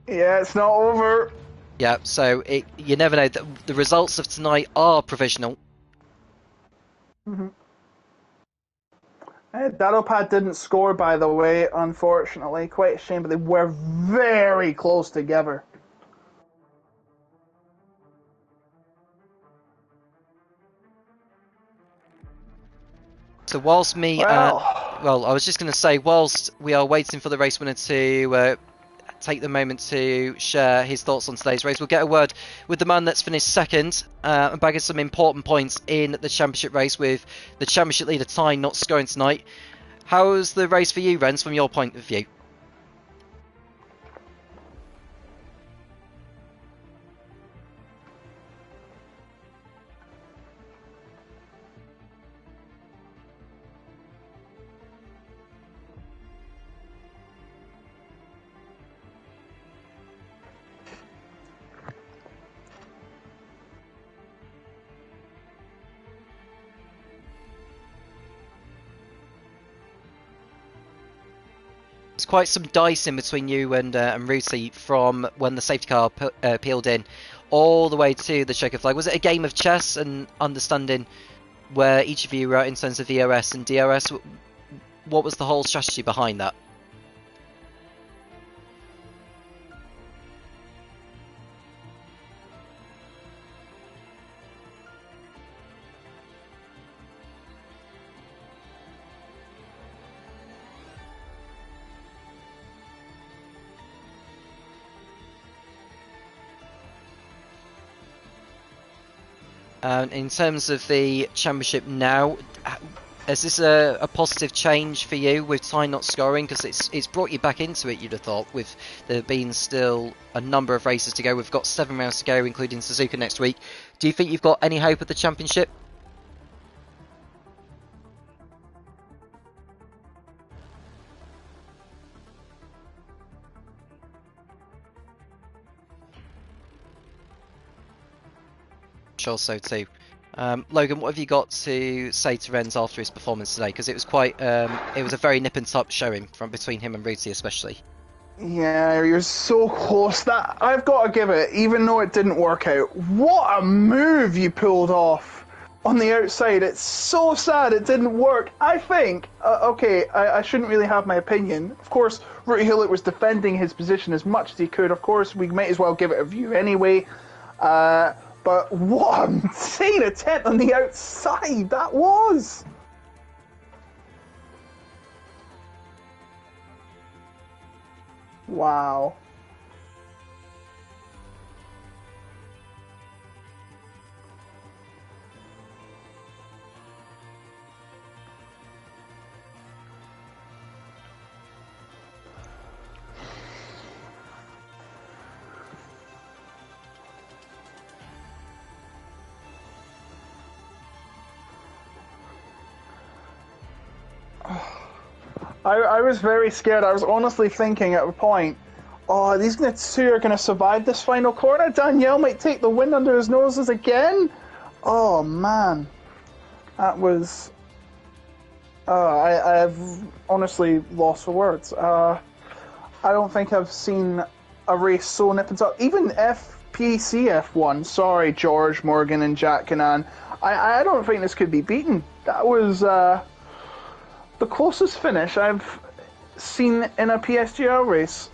[SPEAKER 2] Yeah, it's not over.
[SPEAKER 1] Yeah, so you never know. The results of tonight are provisional.
[SPEAKER 2] Mm-hmm. Daropad didn't score, by the way, unfortunately. Quite a shame, but they were very close together.
[SPEAKER 1] So whilst I was just going to say, whilst we are waiting for the race winner to take the moment to share his thoughts on today's race, we'll get a word with the man that's finished second and bagging some important points in the championship race, with the championship leader Tyne not scoring tonight. How was the race for you, Renz, from your point of view? There's quite some dice in between you and Ruti from when the safety car peeled in all the way to the checker flag. Was it a game of chess and understanding where each of you were at in terms of EOS and DRS? What was the whole strategy behind that? In terms of the championship now, is this a positive change for you with Tyne not scoring? Because it's brought you back into it, you'd have thought, with there being still a number of races to go. We've got 7 rounds to go, including Suzuka next week. Do you think you've got any hope at the championship? Sure, so too. Logan, what have you got to say to Renz after his performance today? Because it was quite, it was a very nip and tuck showing from between him and Ruti, especially.
[SPEAKER 2] Yeah, you're so close. That I've got to give it, even though it didn't work out. What a move you pulled off on the outside. It's so sad it didn't work. I think, okay, I shouldn't really have my opinion. Of course, Rooty Hillett was defending his position as much as he could. Of course, we might as well give it a view anyway. But what an insane attempt on the outside that was! Wow. I was very scared. I was honestly thinking at a point, oh, these two are going to survive this final corner. Danielle might take the wind under his noses again. Oh, man. That was... I've honestly lost for words. I don't think I've seen a race so nip and tuck. Even FPCF1, sorry, George, Morgan, and Jack Canan. I don't think this could be beaten. That was... the closest finish I've seen in a PSGL race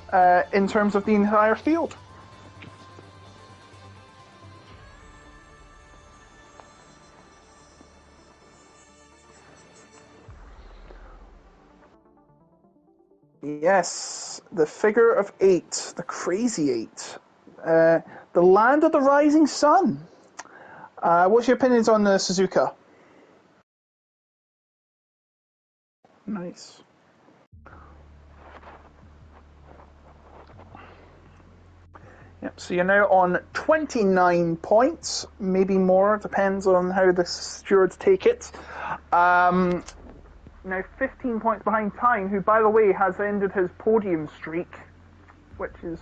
[SPEAKER 2] in terms of the entire field. Yes, the figure of 8, the crazy 8, the land of the rising sun. What's your opinions on the Suzuka? Nice. Yep, so you're now on 29 points, maybe more, depends on how the stewards take it. Now 15 points behind Tyne, who, by the way, has ended his podium streak, which is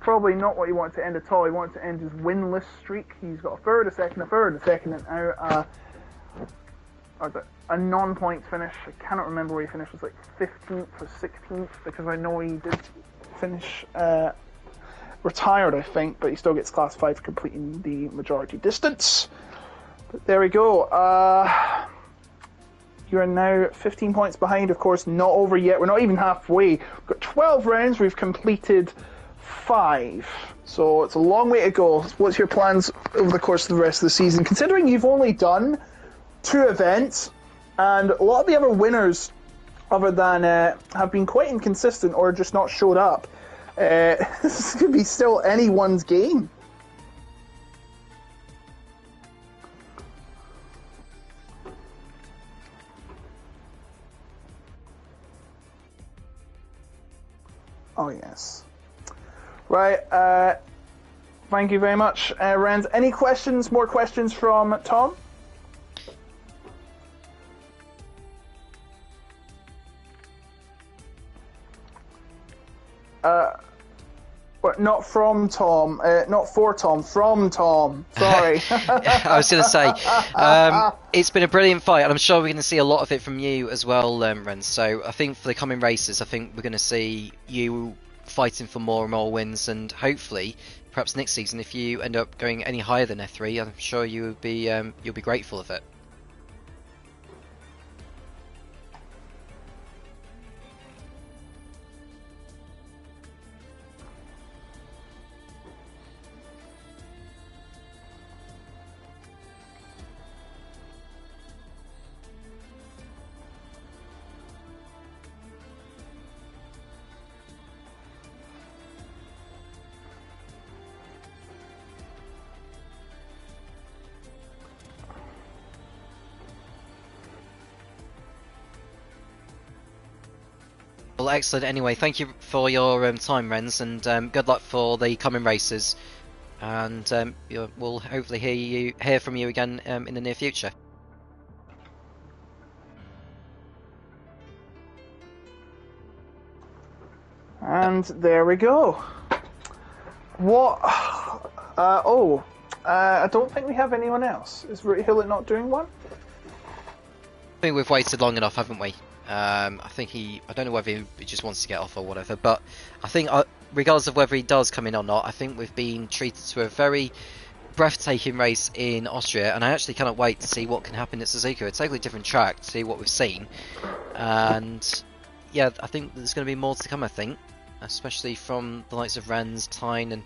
[SPEAKER 2] probably not what he wanted to end at all. He wanted to end his winless streak. He's got a third, a second, and now a non-points finish. I cannot remember where he finished. It was like 15th or 16th, because I know he did finish retired, I think, but he still gets classified for completing the majority distance. But there we go. You are now 15 points behind, of course, not over yet. We're not even halfway. We've got 12 rounds, we've completed 5. So it's a long way to go. What's your plans over the course of the rest of the season? Considering you've only done 2 events, and a lot of the other winners, other than have been quite inconsistent or just not showed up, this could be still anyone's game. Oh, yes. Right, thank you very much, Rand. Any questions, more questions from Tom? Not from Tom, not for Tom, from Tom. Sorry.
[SPEAKER 1] I was going to say, it's been a brilliant fight, and I'm sure we're going to see a lot of it from you as well, Ren. So I think for the coming races, I think we're going to see you fighting for more and more wins, and hopefully, perhaps next season, if you end up going any higher than F3, I'm sure you'll be grateful of it. Well, excellent. Anyway, thank you for your time, Rens, and good luck for the coming races. And we'll hopefully hear from you again in the near future.
[SPEAKER 2] And there we go. What? I don't think we have anyone else. Is Rooty Hillett not doing one?
[SPEAKER 1] I think we've waited long enough, haven't we? I think I don't know whether he just wants to get off or whatever, but I think regardless of whether he does come in or not, I think we've been treated to a very breathtaking race in Austria, and I actually cannot wait to see what can happen at Suzuka. It's a totally different track to see what we've seen, and yeah, I think there's going to be more to come, I think, especially from the likes of Renz, Tyne and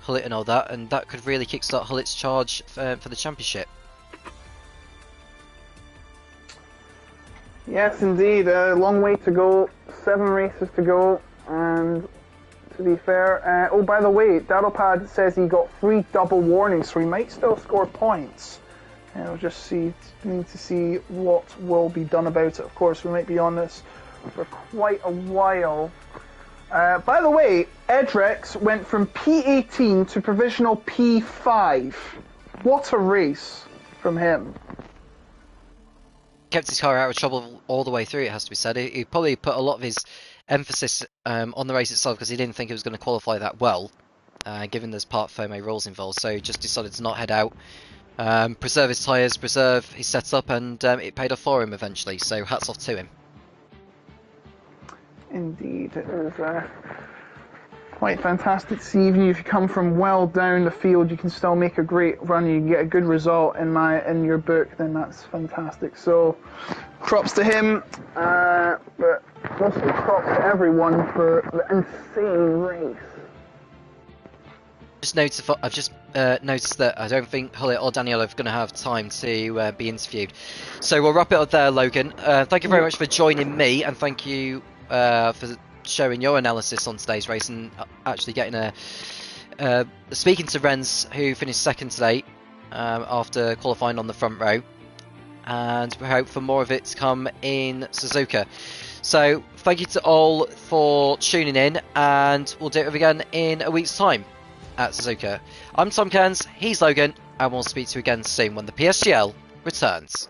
[SPEAKER 1] Hullet and all that, and that could really kickstart Hullet's charge for the championship.
[SPEAKER 2] Yes, indeed. A long way to go. 7 races to go. And to be fair, oh, by the way, Daddlepad says he got 3 double warnings, so he might still score points. We'll just need to see what will be done about it. Of course, we might be on this for quite a while. By the way, Edrex went from P18 to provisional P5. What a race from him.
[SPEAKER 1] Kept his car out of trouble all the way through, it has to be said. He probably put a lot of his emphasis on the race itself because he didn't think it was going to qualify that well, given there's part Ferme rules involved, so he just decided to not head out, preserve his tyres, preserve his setup, and it paid off for him eventually, so hats off to him.
[SPEAKER 2] Indeed, it was quite fantastic to see. Even if you come from well down the field, you can still make a great run. You can get a good result in your book. Then that's fantastic. So, props to him, but also props to everyone for the insane race.
[SPEAKER 1] I've just noticed that I don't think Hullet or Daniela are going to have time to be interviewed. So we'll wrap it up there, Logan. Thank you very much for joining me, and thank you for showing your analysis on today's race and actually getting speaking to Renz, who finished second today after qualifying on the front row, and we hope for more of it to come in Suzuka. So thank you to all for tuning in, and we'll do it again in a week's time at Suzuka. I'm Tom Cairns, he's Logan, and we'll speak to you again soon when the PSGL returns.